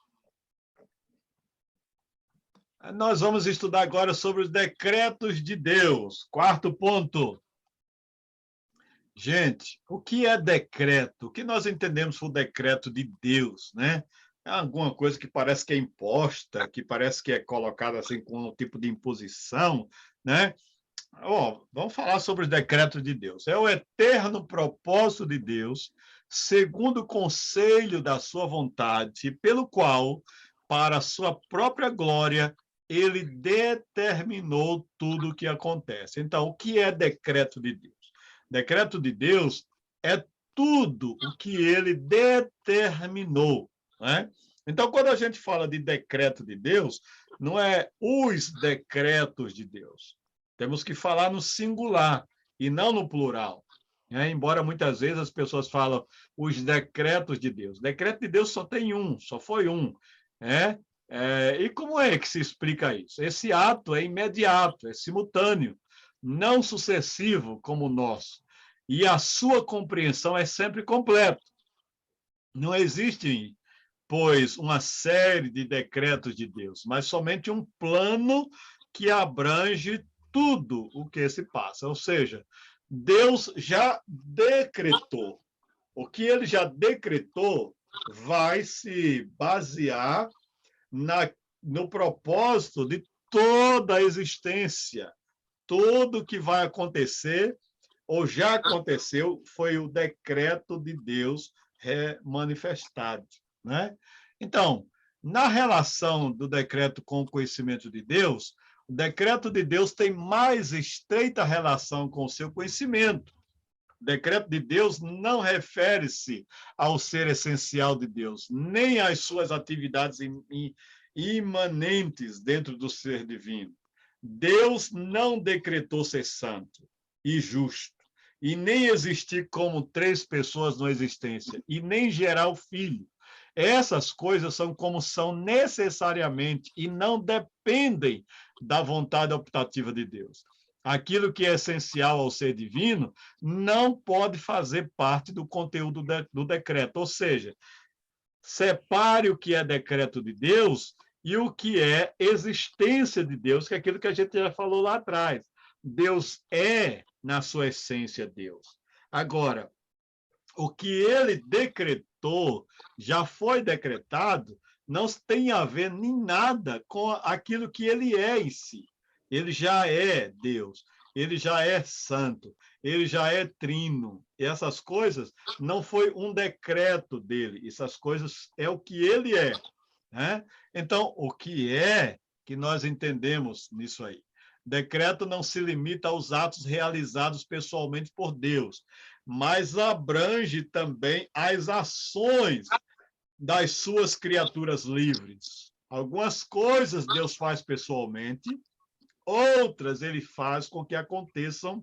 Nós vamos estudar agora sobre os decretos de Deus. Quarto ponto. Gente, o que é decreto? O que nós entendemos por decreto de Deus, né? É alguma coisa que parece que é imposta, que parece que é colocada assim com um tipo de imposição, né? Vamos falar sobre os decretos de Deus. É o eterno propósito de Deus, segundo o conselho da sua vontade, pelo qual, para a sua própria glória, ele determinou tudo o que acontece. Então, o que é decreto de Deus? Decreto de Deus é tudo o que ele determinou, né? Então, quando a gente fala de decreto de Deus, não é os decretos de Deus. Temos que falar no singular e não no plural. Né? Embora muitas vezes as pessoas falam os decretos de Deus. Decreto de Deus só tem um, só foi um. Né? E como é que se explica isso? Esse ato é imediato, é simultâneo, não sucessivo como o nosso. E a sua compreensão é sempre completa. Não existe, pois, uma série de decretos de Deus, mas somente um plano que abrange tudo o que se passa. Ou seja, Deus já decretou. O que ele já decretou vai se basear no propósito de toda a existência. Tudo que vai acontecer ou já aconteceu foi o decreto de Deus manifestado, né? Então, na relação do decreto com o conhecimento de Deus, o decreto de Deus tem mais estreita relação com o seu conhecimento. O decreto de Deus não refere-se ao ser essencial de Deus, nem às suas atividades imanentes dentro do ser divino. Deus não decretou ser santo e justo, e nem existir como três pessoas na existência, e nem gerar o filho. Essas coisas são como são necessariamente e não dependem da vontade optativa de Deus. Aquilo que é essencial ao ser divino não pode fazer parte do conteúdo do decreto, ou seja, separe o que é decreto de Deus e o que é existência de Deus, que é aquilo que a gente já falou lá atrás. Deus é, na sua essência, Deus. Agora, o que ele decretou, já foi decretado, não tem a ver nem nada com aquilo que ele é em si. Ele já é Deus, ele já é santo, ele já é trino. E essas coisas não foi um decreto dele, essas coisas é o que ele é. Né? Então, o que é que nós entendemos nisso aí? Decreto não se limita aos atos realizados pessoalmente por Deus, mas abrange também as ações das suas criaturas livres. Algumas coisas Deus faz pessoalmente, outras ele faz com que aconteçam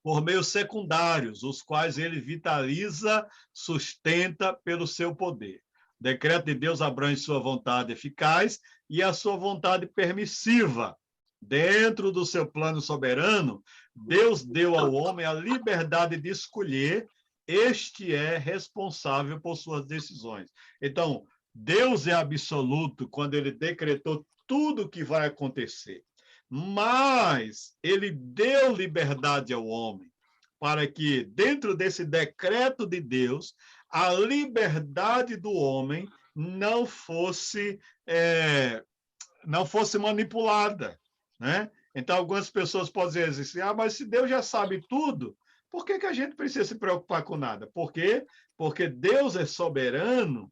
por meios secundários, os quais ele vitaliza, sustenta pelo seu poder. O decreto de Deus abrange sua vontade eficaz e a sua vontade permissiva. Dentro do seu plano soberano, Deus deu ao homem a liberdade de escolher, este é responsável por suas decisões. Então, Deus é absoluto quando ele decretou tudo o que vai acontecer, mas ele deu liberdade ao homem para que, dentro desse decreto de Deus, a liberdade do homem não fosse manipulada. Né? Então, algumas pessoas podem dizer assim, mas se Deus já sabe tudo, por que a gente precisa se preocupar com nada? Por quê? Porque Deus é soberano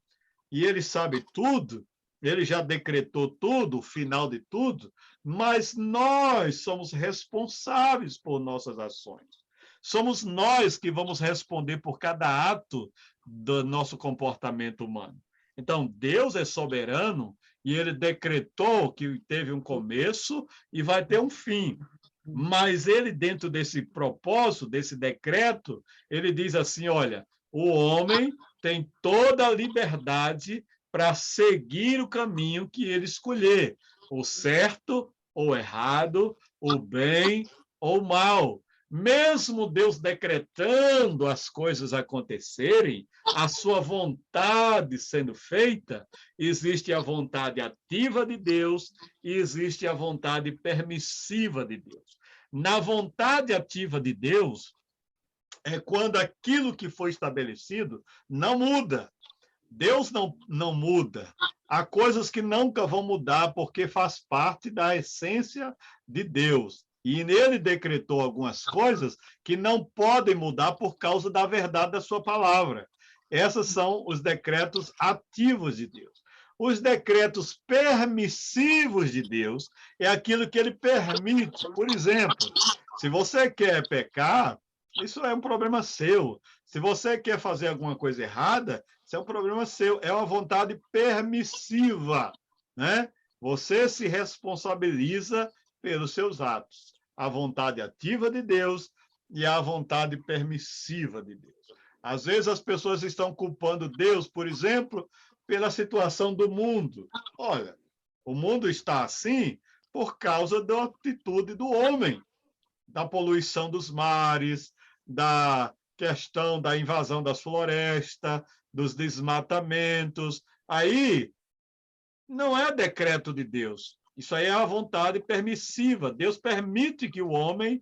e ele sabe tudo, ele já decretou tudo, o final de tudo, mas nós somos responsáveis por nossas ações. Somos nós que vamos responder por cada ato do nosso comportamento humano. Então, Deus é soberano e ele decretou que teve um começo e vai ter um fim. Mas ele, dentro desse propósito, desse decreto, ele diz assim, olha, o homem tem toda a liberdade para seguir o caminho que ele escolher, o certo ou errado, o bem ou o mal. Mesmo Deus decretando as coisas acontecerem, a sua vontade sendo feita, existe a vontade ativa de Deus e existe a vontade permissiva de Deus. Na vontade ativa de Deus, é quando aquilo que foi estabelecido não muda. Deus não muda. Há coisas que nunca vão mudar porque faz parte da essência de Deus. E ele decretou algumas coisas que não podem mudar por causa da verdade da sua palavra. Esses são os decretos ativos de Deus. Os decretos permissivos de Deus é aquilo que ele permite. Por exemplo, se você quer pecar, isso é um problema seu. Se você quer fazer alguma coisa errada, isso é um problema seu. É uma vontade permissiva, né? Você se responsabiliza pelos seus atos. A vontade ativa de Deus e a vontade permissiva de Deus. Às vezes as pessoas estão culpando Deus, por exemplo, pela situação do mundo. Olha, o mundo está assim por causa da atitude do homem, da poluição dos mares, da questão da invasão das florestas, dos desmatamentos. Aí não é decreto de Deus. Isso aí é a vontade permissiva. Deus permite que o homem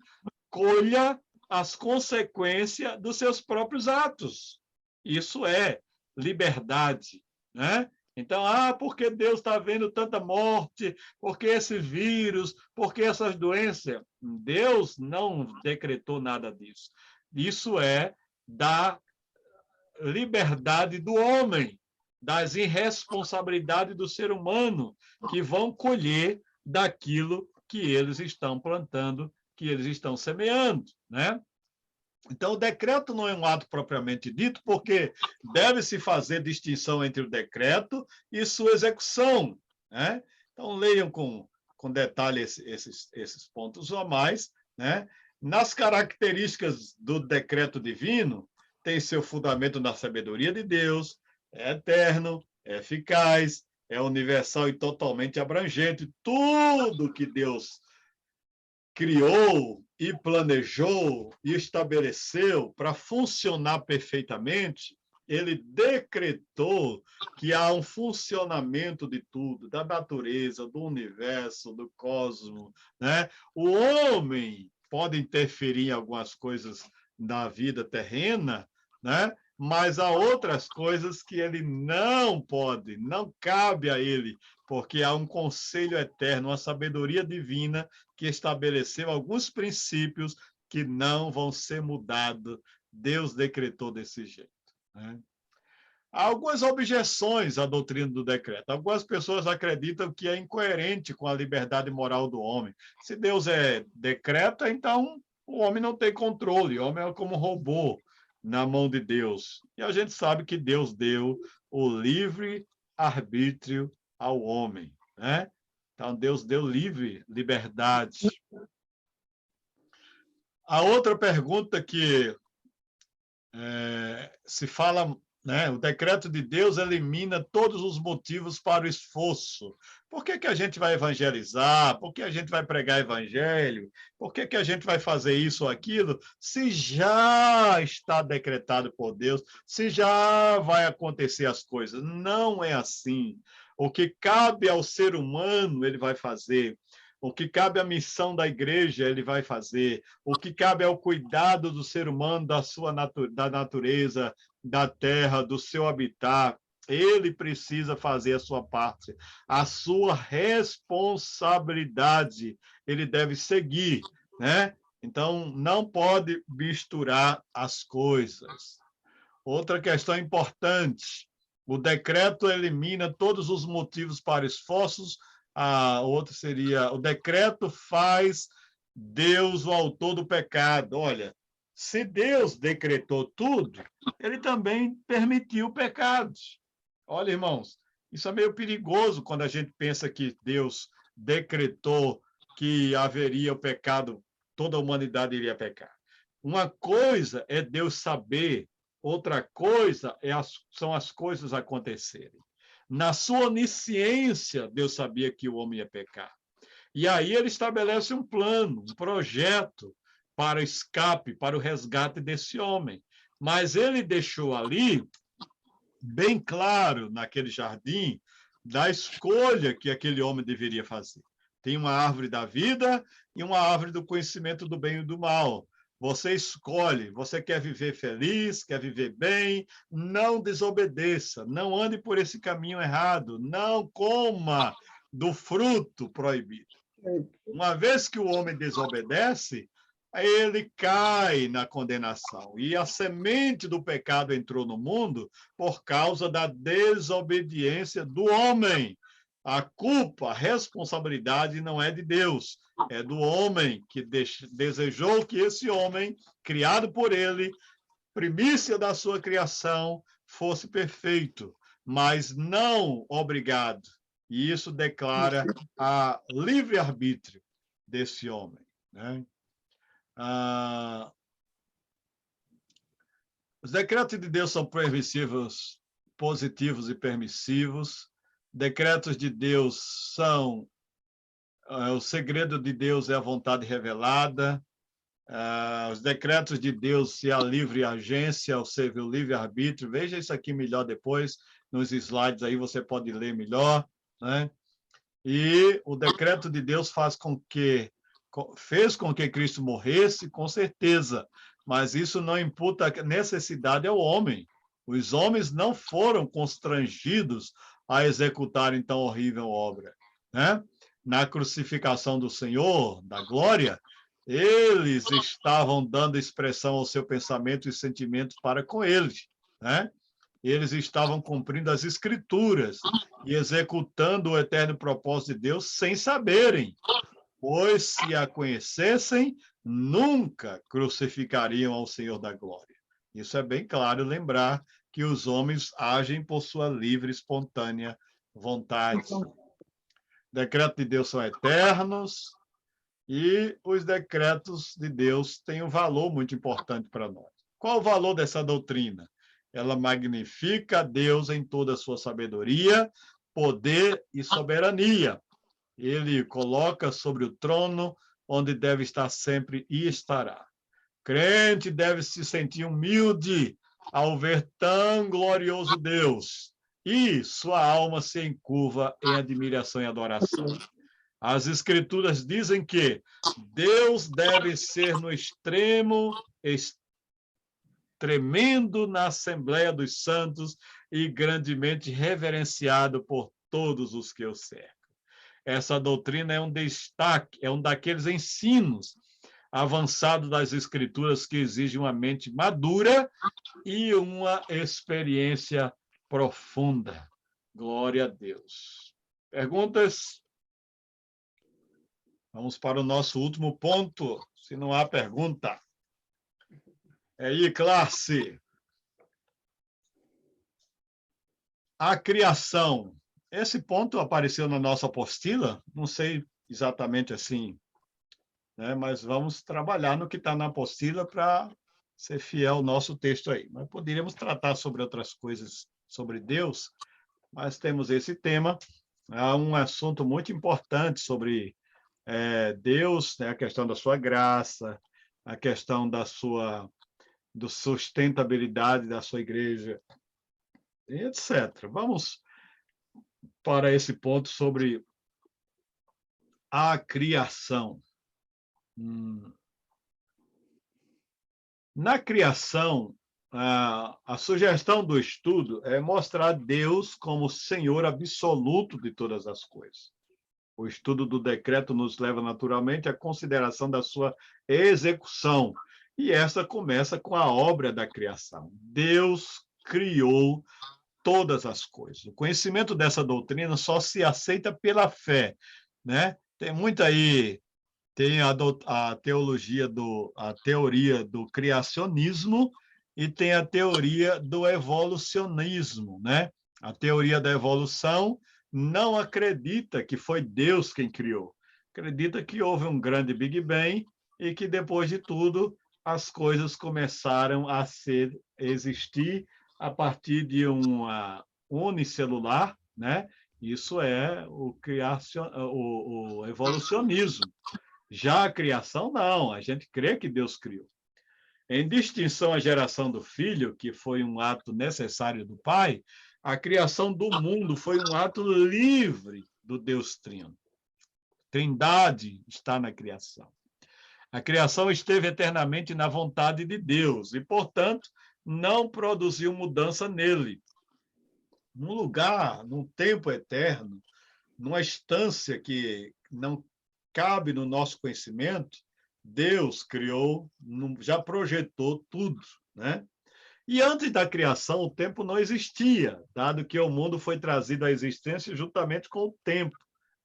colha as consequências dos seus próprios atos. Isso é liberdade, né? Então, porque Deus está vendo tanta morte, porque esse vírus, porque essas doenças? Deus não decretou nada disso. Isso é da liberdade do homem, das irresponsabilidades do ser humano, que vão colher daquilo que eles estão plantando, que eles estão semeando, né? Então, o decreto não é um ato propriamente dito, porque deve-se fazer distinção entre o decreto e sua execução, né? Então, leiam com detalhe esses pontos a mais, né? Nas características do decreto divino, tem seu fundamento na sabedoria de Deus, é eterno, é eficaz, é universal e totalmente abrangente. Tudo que Deus criou e planejou e estabeleceu para funcionar perfeitamente, ele decretou que há um funcionamento de tudo, da natureza, do universo, do cosmos, né? O homem pode interferir em algumas coisas da vida terrena, né? Mas há outras coisas que ele não pode, não cabe a ele, porque há um conselho eterno, uma sabedoria divina que estabeleceu alguns princípios que não vão ser mudados. Deus decretou desse jeito, né? Há algumas objeções à doutrina do decreto. Algumas pessoas acreditam que é incoerente com a liberdade moral do homem. Se Deus é decreta, então o homem não tem controle, o homem é como um robô na mão de Deus. E a gente sabe que Deus deu o livre arbítrio ao homem, né? Então, Deus deu livre liberdade. A outra pergunta que se fala, né? O decreto de Deus elimina todos os motivos para o esforço. Por que a gente vai evangelizar? Por que a gente vai pregar evangelho? Por que a gente vai fazer isso ou aquilo? Se já está decretado por Deus, se já vai acontecer as coisas. Não é assim. O que cabe ao ser humano, ele vai fazer. O que cabe à missão da igreja, ele vai fazer. O que cabe ao cuidado do ser humano, da natureza, da terra, do seu habitat, ele precisa fazer a sua parte. A sua responsabilidade, ele deve seguir, né? Então, não pode misturar as coisas. Outra questão importante, o decreto elimina todos os motivos para esforços. A outra seria, o decreto faz Deus o autor do pecado. Olha, se Deus decretou tudo, ele também permitiu pecados. Olha, irmãos, isso é meio perigoso quando a gente pensa que Deus decretou que haveria o pecado, toda a humanidade iria pecar. Uma coisa é Deus saber, outra coisa são as coisas acontecerem. Na sua onisciência, Deus sabia que o homem ia pecar. E aí ele estabelece um plano, um projeto para o escape, para o resgate desse homem. Mas ele deixou ali bem claro naquele jardim da escolha que aquele homem deveria fazer. Tem uma árvore da vida e uma árvore do conhecimento do bem e do mal. Você escolhe, você quer viver feliz, quer viver bem, não desobedeça, não ande por esse caminho errado, não coma do fruto proibido. Uma vez que o homem desobedece, ele cai na condenação. E a semente do pecado entrou no mundo por causa da desobediência do homem. A culpa, a responsabilidade não é de Deus, é do homem que desejou que esse homem, criado por ele, primícia da sua criação, fosse perfeito, mas não obrigado. E isso declara a livre-arbítrio desse homem, né? Os decretos de Deus são permissivos, positivos e permissivos. Decretos de Deus são... o segredo de Deus é a vontade revelada. Os decretos de Deus é a livre agência, ou seja, o livre-arbítrio. Veja isso aqui melhor depois, nos slides aí você pode ler melhor, né? E o decreto de Deus fez com que Cristo morresse, com certeza, mas isso não imputa necessidade ao homem. Os homens não foram constrangidos a executarem tão horrível obra, né? Na crucificação do Senhor, da glória, eles estavam dando expressão ao seu pensamento e sentimento para com eles, né? Eles estavam cumprindo as Escrituras e executando o eterno propósito de Deus sem saberem, pois se a conhecessem, nunca crucificariam ao Senhor da glória. Isso é bem claro lembrar que os homens agem por sua livre, espontânea vontade. Decretos de Deus são eternos e os decretos de Deus têm um valor muito importante para nós. Qual o valor dessa doutrina? Ela magnifica a Deus em toda a sua sabedoria, poder e soberania. Ele coloca sobre o trono, onde deve estar sempre e estará. Crente deve se sentir humilde ao ver tão glorioso Deus, e sua alma se encurva em admiração e adoração. As Escrituras dizem que Deus deve ser no extremo, tremendo na Assembleia dos Santos e grandemente reverenciado por todos os que o cercam. Essa doutrina é um destaque, é um daqueles ensinos avançados das Escrituras que exigem uma mente madura e uma experiência profunda. Glória a Deus. Perguntas? Vamos para o nosso último ponto, se não há pergunta. É aí, classe. A criação. Esse ponto apareceu na nossa apostila, não sei exatamente assim, né? Mas vamos trabalhar no que está na apostila para ser fiel ao nosso texto aí. Mas poderíamos tratar sobre outras coisas, sobre Deus, mas temos esse tema. Há um assunto muito importante sobre Deus, né? A questão da sua graça, a questão da sustentabilidade da sua igreja, etc. Vamos para esse ponto sobre a criação. Na criação, a sugestão do estudo é mostrar Deus como Senhor absoluto de todas as coisas. O estudo do decreto nos leva naturalmente à consideração da sua execução, e essa começa com a obra da criação. Deus criou todas as coisas. O conhecimento dessa doutrina só se aceita pela fé, né? Tem muito aí, tem a teoria do criacionismo e tem a teoria do evolucionismo, né? A teoria da evolução não acredita que foi Deus quem criou. Acredita que houve um grande Big Bang e que depois de tudo as coisas começaram a existir a partir de uma unicelular, né? Isso é o evolucionismo. Já a criação, não. A gente crê que Deus criou. Em distinção à geração do Filho, que foi um ato necessário do Pai, a criação do mundo foi um ato livre do Deus Trino. Trindade está na criação. A criação esteve eternamente na vontade de Deus e, portanto, não produziu mudança nele. Num lugar, num tempo eterno, numa instância que não cabe no nosso conhecimento, Deus criou, já projetou tudo, né? E antes da criação, o tempo não existia, dado que o mundo foi trazido à existência juntamente com o tempo,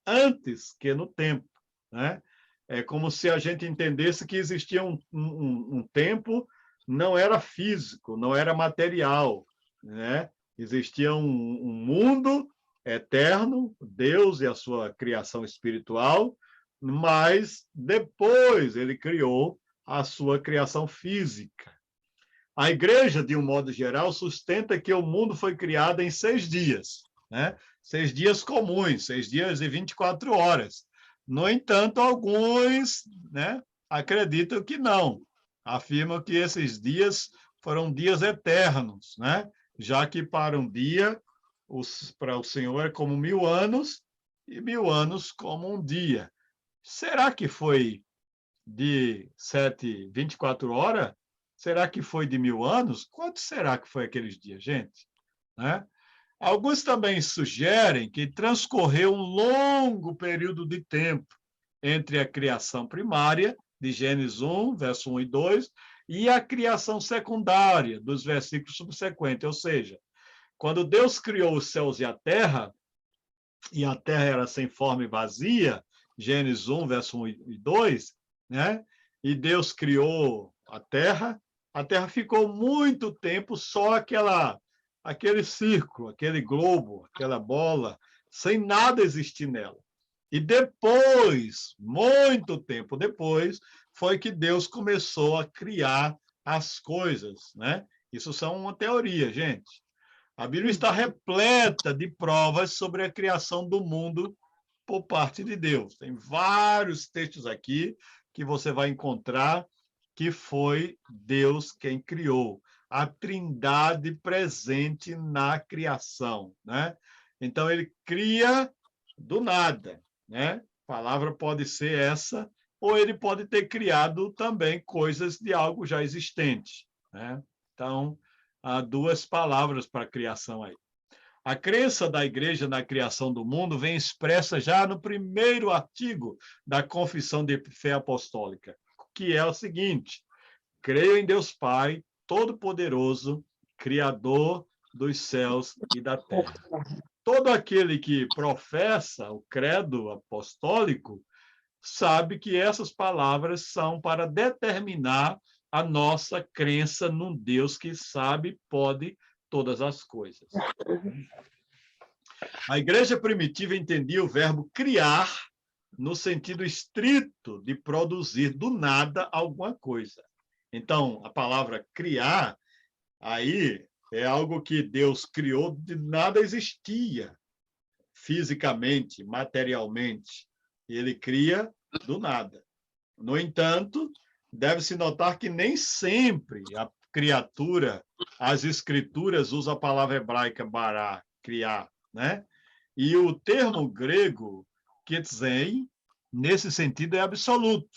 antes que no tempo, né? É como se a gente entendesse que existia um tempo, não era físico, não era material, né? Existia um mundo eterno, Deus e a sua criação espiritual, mas depois ele criou a sua criação física. A igreja, de um modo geral, sustenta que o mundo foi criado em 6 dias, né? 6 dias comuns, 6 dias e 24 horas. No entanto, alguns, né, acreditam que não. Afirmam que esses dias foram dias eternos, né? Já que para um dia, para o Senhor é como 1000 anos, e 1000 anos como um dia. Será que foi de 24 horas? Será que foi de 1000 anos? Quanto será que foi aqueles dias, gente? Né? Alguns também sugerem que transcorreu um longo período de tempo entre a criação primária, de Gênesis 1, verso 1 e 2, e a criação secundária, dos versículos subsequentes. Ou seja, quando Deus criou os céus e a terra era sem forma e vazia, Gênesis 1, verso 1 e 2, né? E Deus criou a terra ficou muito tempo só aquele círculo, aquele globo, aquela bola, sem nada existir nela. E depois, muito tempo depois, foi que Deus começou a criar as coisas, né? Isso são uma teoria, gente. A Bíblia está repleta de provas sobre a criação do mundo por parte de Deus. Tem vários textos aqui que você vai encontrar que foi Deus quem criou, a Trindade presente na criação, né? Então ele cria do nada, né? A palavra pode ser essa, ou ele pode ter criado também coisas de algo já existente, né? Então, há 2 palavras para a criação aí. A crença da igreja na criação do mundo vem expressa já no primeiro artigo da Confissão de Fé Apostólica, que é o seguinte: creio em Deus Pai, Todo-Poderoso, Criador dos céus e da terra. Todo aquele que professa o credo apostólico sabe que essas palavras são para determinar a nossa crença num Deus que sabe, pode todas as coisas. A igreja primitiva entendia o verbo criar no sentido estrito de produzir do nada alguma coisa. Então, a palavra criar, aí, é algo que Deus criou, de nada existia fisicamente, materialmente. Ele cria do nada. No entanto, deve-se notar que nem sempre a criatura, as escrituras usam a palavra hebraica bará, criar, né? E o termo grego, kitzein, nesse sentido é absoluto.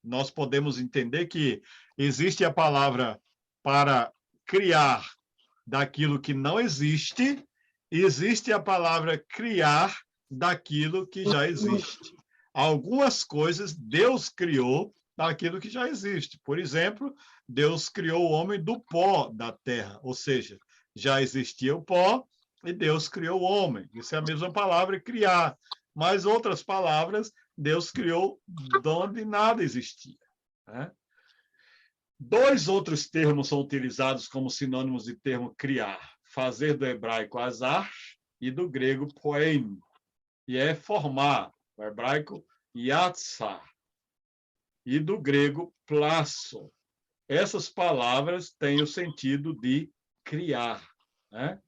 Nós podemos entender que existe a palavra para criar daquilo que não existe, e existe a palavra criar daquilo que já existe. Algumas coisas Deus criou daquilo que já existe. Por exemplo, Deus criou o homem do pó da terra, ou seja, já existia o pó e Deus criou o homem. Isso é a mesma palavra, criar. Mas outras palavras, Deus criou de onde nada existia, né? 2 outros termos são utilizados como sinônimos de termo criar: fazer do hebraico azar e do grego poem, e é formar, o hebraico yatsar, e do grego plasso. Essas palavras têm o sentido de criar, né?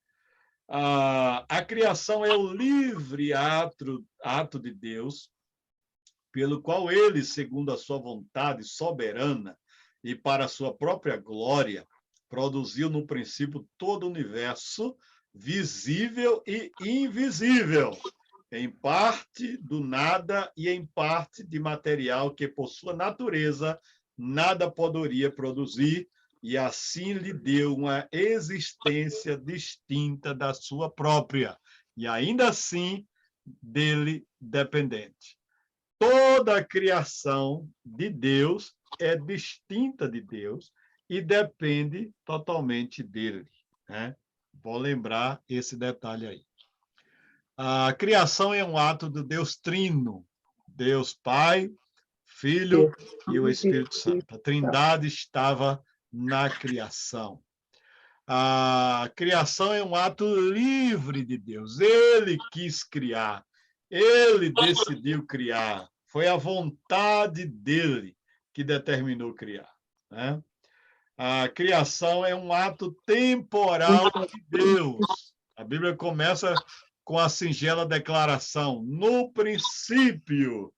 A criação é o livre ato de Deus, pelo qual ele, segundo a sua vontade soberana, e para a sua própria glória, produziu no princípio todo o universo, visível e invisível, em parte do nada e em parte de material que, por sua natureza, nada poderia produzir, e assim lhe deu uma existência distinta da sua própria, e ainda assim dele dependente. Toda a criação de Deus é distinta de Deus e depende totalmente dele, né? Vou lembrar esse detalhe aí. A criação é um ato do Deus Trino, Deus Pai, Filho e o Espírito Santo. A Trindade estava na criação. A criação é um ato livre de Deus. Ele quis criar, ele decidiu criar. Foi a vontade dele que determinou criar, né? A criação é um ato temporal de Deus. A Bíblia começa com a singela declaração: no princípio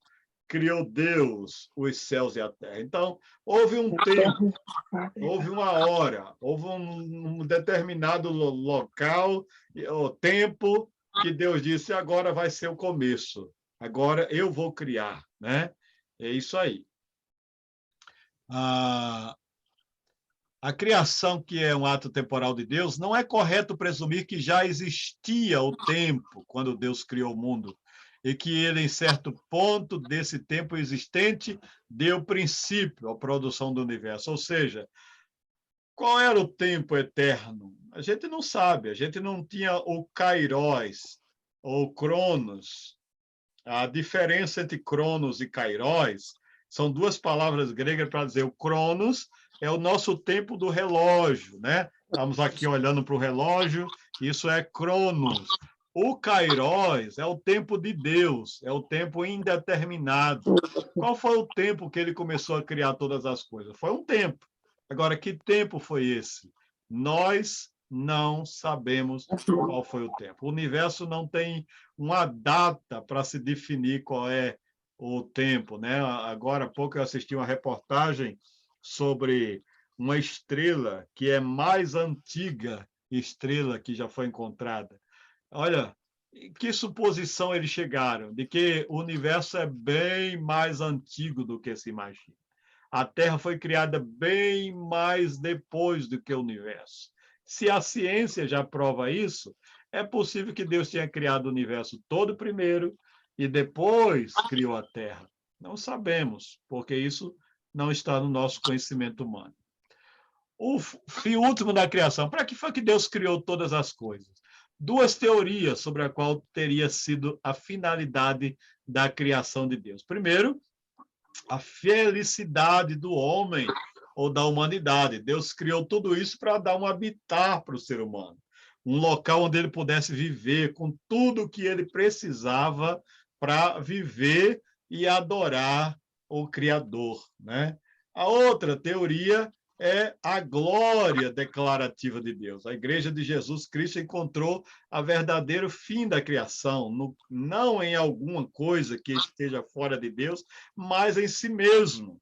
criou Deus os céus e a terra. Então, houve um tempo, houve uma hora, houve um determinado local, o tempo, que Deus disse: agora vai ser o começo, agora eu vou criar, né? É isso aí. A criação, que é um ato temporal de Deus, não é correto presumir que já existia o tempo quando Deus criou o mundo e que ele, em certo ponto desse tempo existente, deu princípio à produção do universo. Ou seja, qual era o tempo eterno? A gente não sabe, a gente não tinha o kairos ou cronos. A diferença entre cronos e kairos são duas palavras gregas para dizer o cronos é o nosso tempo do relógio, né? Estamos aqui olhando para o relógio, isso é cronos. O kairos é o tempo de Deus, é o tempo indeterminado. Qual foi o tempo que ele começou a criar todas as coisas? Foi um tempo. Agora, que tempo foi esse? Nós não sabemos qual foi o tempo. O universo não tem uma data para se definir qual é o tempo, né? Agora há pouco eu assisti uma reportagem sobre uma estrela que é mais antiga estrela que já foi encontrada. Olha, que suposição eles chegaram de que o universo é bem mais antigo do que se imagina. A Terra foi criada bem mais depois do que o universo. Se a ciência já prova isso, é possível que Deus tenha criado o universo todo primeiro e depois criou a Terra. Não sabemos, porque isso não está no nosso conhecimento humano. O fim último da criação. Para que foi que Deus criou todas as coisas? Duas teorias sobre a qual teria sido a finalidade da criação de Deus. Primeiro, a felicidade do homem ou da humanidade. Deus criou tudo isso para dar um habitat para o ser humano, um local onde ele pudesse viver com tudo o que ele precisava para viver e adorar o Criador, né? A outra teoria é a glória declarativa de Deus. A Igreja de Jesus Cristo encontrou a verdadeiro fim da criação, não em alguma coisa que esteja fora de Deus, mas em si mesmo.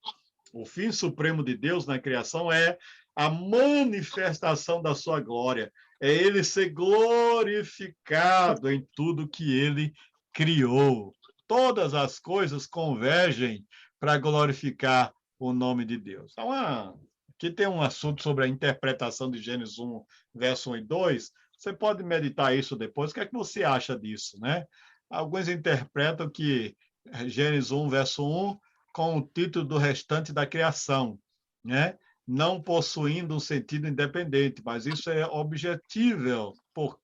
O fim supremo de Deus na criação é a manifestação da sua glória, é ele ser glorificado em tudo que ele criou. Todas as coisas convergem para glorificar o nome de Deus. Então, aqui tem um assunto sobre a interpretação de Gênesis 1, verso 1 e 2. Você pode meditar isso depois. O que é que você acha disso, né? Alguns interpretam que Gênesis 1, verso 1, com o título do restante da criação, né? Não possuindo um sentido independente, mas isso é objetível por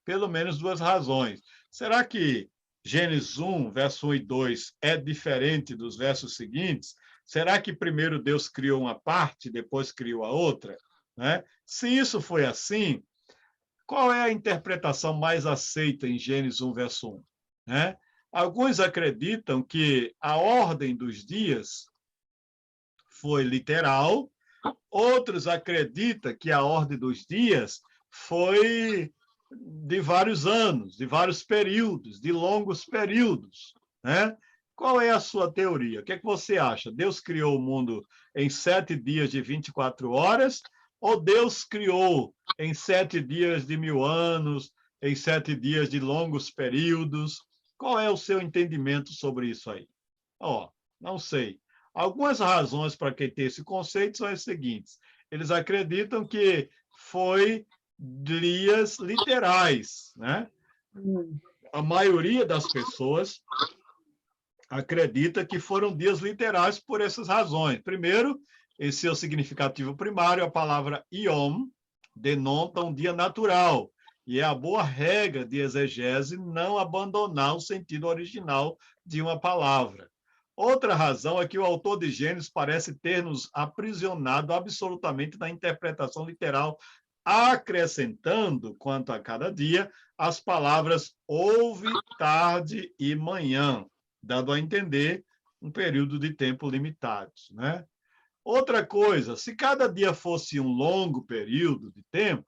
pelo menos duas razões. Será que Gênesis 1, verso 1 e 2 é diferente dos versos seguintes? Será que primeiro Deus criou uma parte, depois criou a outra? Né? Se isso foi assim, qual é a interpretação mais aceita em Gênesis 1, verso 1? Né? Alguns acreditam que a ordem dos dias foi literal, outros acreditam que a ordem dos dias foi de vários anos, de vários períodos, de longos períodos, né? Qual é a sua teoria? O que é que você acha? Deus criou o mundo em 7 dias de 24 horas? Ou Deus criou em 7 dias de 1000 anos, em 7 dias de longos períodos? Qual é o seu entendimento sobre isso aí? Ó, não sei. Algumas razões para quem tem esse conceito são as seguintes. Eles acreditam que foi dias literais, né? A maioria das pessoas acredita que foram dias literais por essas razões. Primeiro, em seu significativo primário, a palavra yom denota um dia natural, e é a boa regra de exegese não abandonar o sentido original de uma palavra. Outra razão é que o autor de Gênesis parece ter nos aprisionado absolutamente na interpretação literal, acrescentando, quanto a cada dia, as palavras houve, tarde e manhã, dando a entender um período de tempo limitado, né? Outra coisa, se cada dia fosse um longo período de tempo,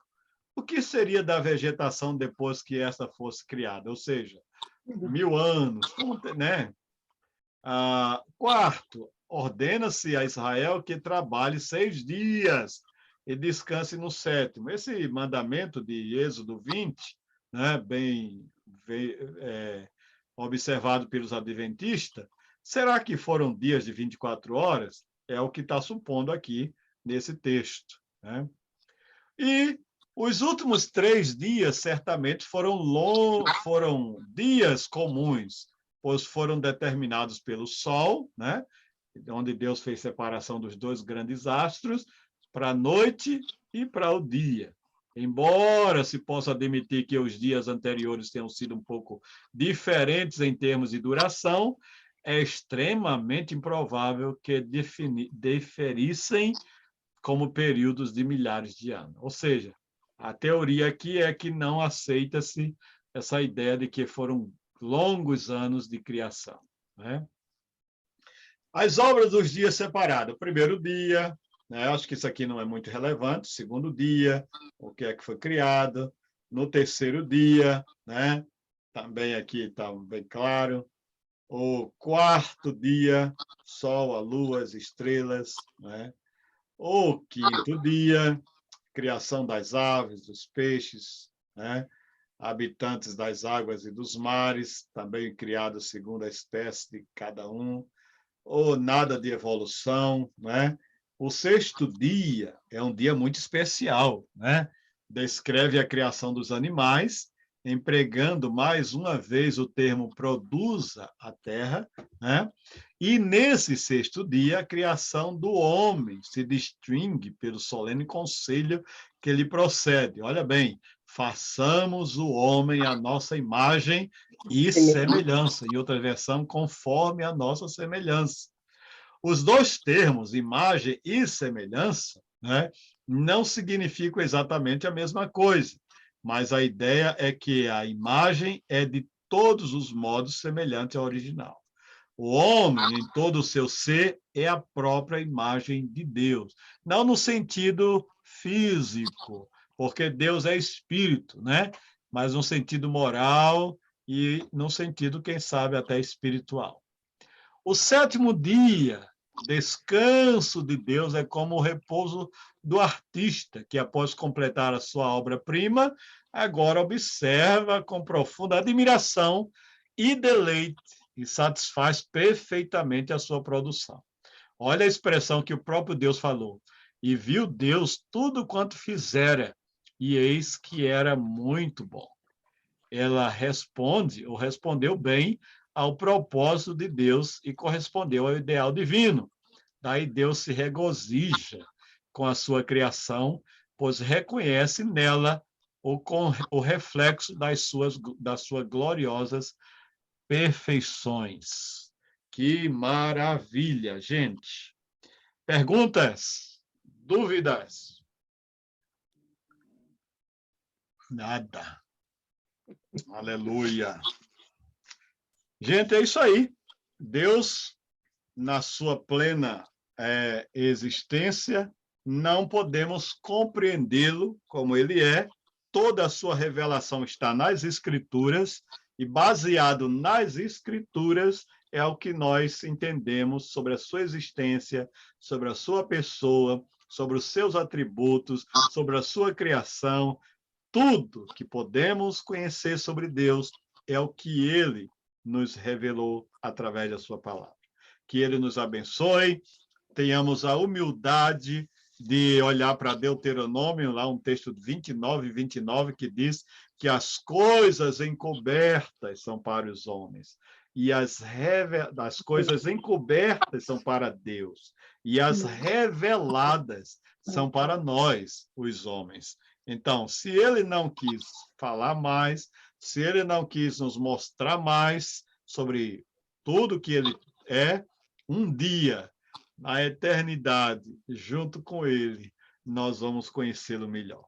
o que seria da vegetação depois que essa fosse criada? Ou seja, 1000 anos, né? Quarto, ordena-se a Israel que trabalhe 6 dias e descanse no 7º. Esse mandamento de Êxodo 20, né, bem observado pelos adventistas, será que foram dias de 24 horas? É o que está supondo aqui nesse texto, né? E os últimos 3 dias certamente foram dias comuns, pois foram determinados pelo Sol, né? Onde Deus fez separação dos 2 grandes astros, para a noite e para o dia. Embora se possa admitir que os dias anteriores tenham sido um pouco diferentes em termos de duração, é extremamente improvável que diferissem como períodos de milhares de anos. Ou seja, a teoria aqui é que não aceita-se essa ideia de que foram longos anos de criação, né? As obras dos dias separados. O primeiro dia, né? Acho que isso aqui não é muito relevante. O segundo dia, o que é que foi criado. No terceiro dia, né? Também aqui está bem claro. O quarto dia, sol, a lua, as estrelas, né? O quinto dia, criação das aves, dos peixes, né? Habitantes das águas e dos mares, também criados segundo a espécie de cada um, ou nada de evolução, né? O sexto dia é um dia muito especial, né? Descreve a criação dos animais, empregando mais uma vez o termo produza a terra, né? E nesse sexto dia, a criação do homem se distingue pelo solene conselho que lhe procede. Olha bem, façamos o homem à nossa imagem e semelhança. Em outra versão, conforme a nossa semelhança. Os 2 termos, imagem e semelhança, né, não significam exatamente a mesma coisa, mas a ideia é que a imagem é de todos os modos semelhante ao original. O homem, em todo o seu ser, é a própria imagem de Deus. Não no sentido físico, porque Deus é espírito, né? Mas no sentido moral e no sentido, quem sabe, até espiritual. O 7º dia, descanso de Deus, é como o repouso do artista, que após completar a sua obra-prima, agora observa com profunda admiração e deleite e satisfaz perfeitamente a sua produção. Olha a expressão que o próprio Deus falou. E viu Deus tudo quanto fizera, e eis que era muito bom. Ela responde, ou respondeu bem, ao propósito de Deus e correspondeu ao ideal divino. Daí Deus se regozija com a sua criação, pois reconhece nela o reflexo das suas gloriosas perfeições. Que maravilha, gente! Perguntas? Dúvidas? Nada. Aleluia. Gente, é isso aí. Deus, na sua plena existência, não podemos compreendê-lo como ele é. Toda a sua revelação está nas Escrituras, e baseado nas Escrituras é o que nós entendemos sobre a sua existência, sobre a sua pessoa, sobre os seus atributos, sobre a sua criação. Tudo que podemos conhecer sobre Deus é o que Ele nos revelou através da sua palavra. Que Ele nos abençoe, tenhamos a humildade de olhar para Deuteronômio, lá um texto 29, que diz que as coisas encobertas são para os homens, e as coisas encobertas são para Deus, e as reveladas são para nós, os homens. Então, se ele não quis falar mais, se ele não quis nos mostrar mais sobre tudo que ele é, um dia, na eternidade, junto com ele, nós vamos conhecê-lo melhor.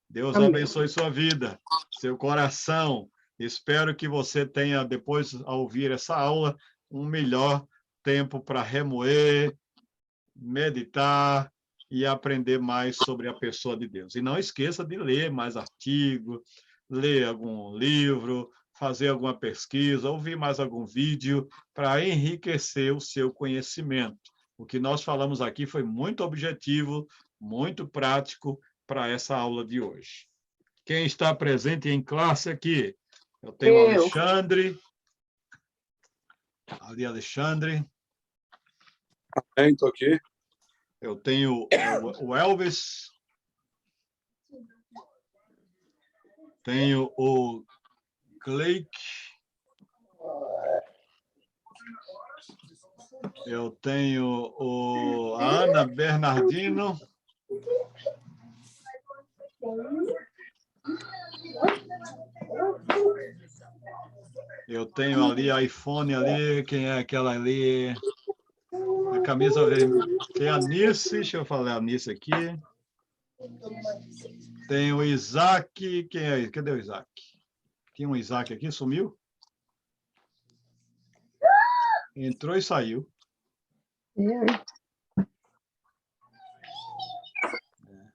Deus abençoe sua vida, seu coração. Espero que você tenha, depois, ao ouvir essa aula, um melhor tempo para remoer, meditar e aprender mais sobre a pessoa de Deus. E não esqueça de ler mais artigos, ler algum livro, fazer alguma pesquisa, ouvir mais algum vídeo para enriquecer o seu conhecimento. O que nós falamos aqui foi muito objetivo, muito prático para essa aula de hoje. Quem está presente em classe aqui? Eu tenho o Alexandre. Ali, Alexandre. Estou aqui. Eu tenho o Elvis. Tenho o Cleike. Eu tenho a Ana Bernardino. Eu tenho ali a iPhone ali, quem é aquela ali? A camisa vermelha. Tem a Nice, deixa eu falar a Nice aqui. Tem o Isaac, quem é? Cadê o Isaac? Tinha um Isaac aqui, sumiu? Entrou e saiu.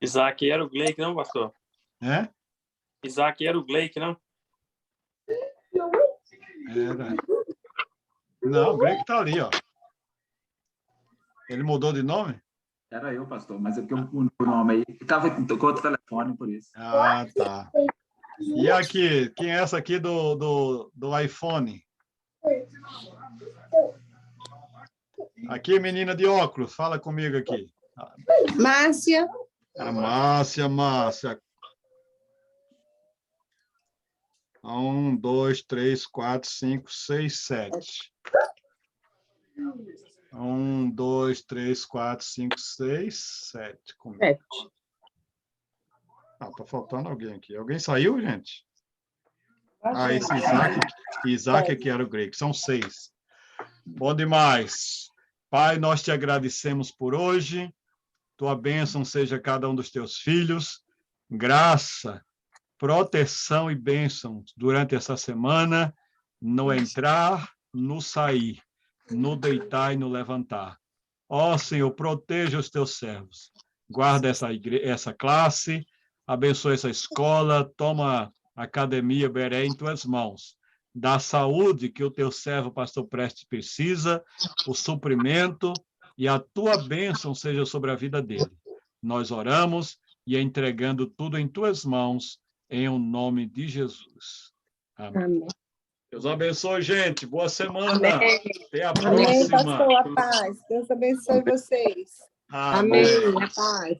Isaac era o Gleick, não, pastor? É? Isaac era o Gleick, não? Era. Não, o Gleick está ali, ó. Ele mudou de nome? Era eu, pastor, mas é porque eu mudei o nome aí. Estava com outro telefone, por isso. Ah, tá. E aqui, quem é essa aqui do iPhone? Aqui, menina de óculos, fala comigo aqui. Márcia. A Márcia. 1, 2, 3, 4, 5, 6, 7. 1, 2, 3, 4, 5, 6, 7. Ah, tá faltando alguém aqui. Alguém saiu, gente? Ah, esse Isaac aqui era o grego. São 6. Bom demais. Pai, nós te agradecemos por hoje. Tua bênção seja cada um dos teus filhos. Graça, proteção e bênção durante essa semana, no entrar, no sair, no deitar e no levantar. Ó Senhor, proteja os teus servos. Guarda essa classe, abençoa essa escola, toma a academia Beré em tuas mãos. Dá saúde que o teu servo, pastor Prestes, precisa, o suprimento e a tua bênção seja sobre a vida dele. Nós oramos e entregando tudo em tuas mãos, em o nome de Jesus. Amém. Amém. Deus abençoe, gente. Boa semana. Amém. Até a Amém, próxima. pastor. A paz. Deus abençoe vocês. Amém. Amém. A paz.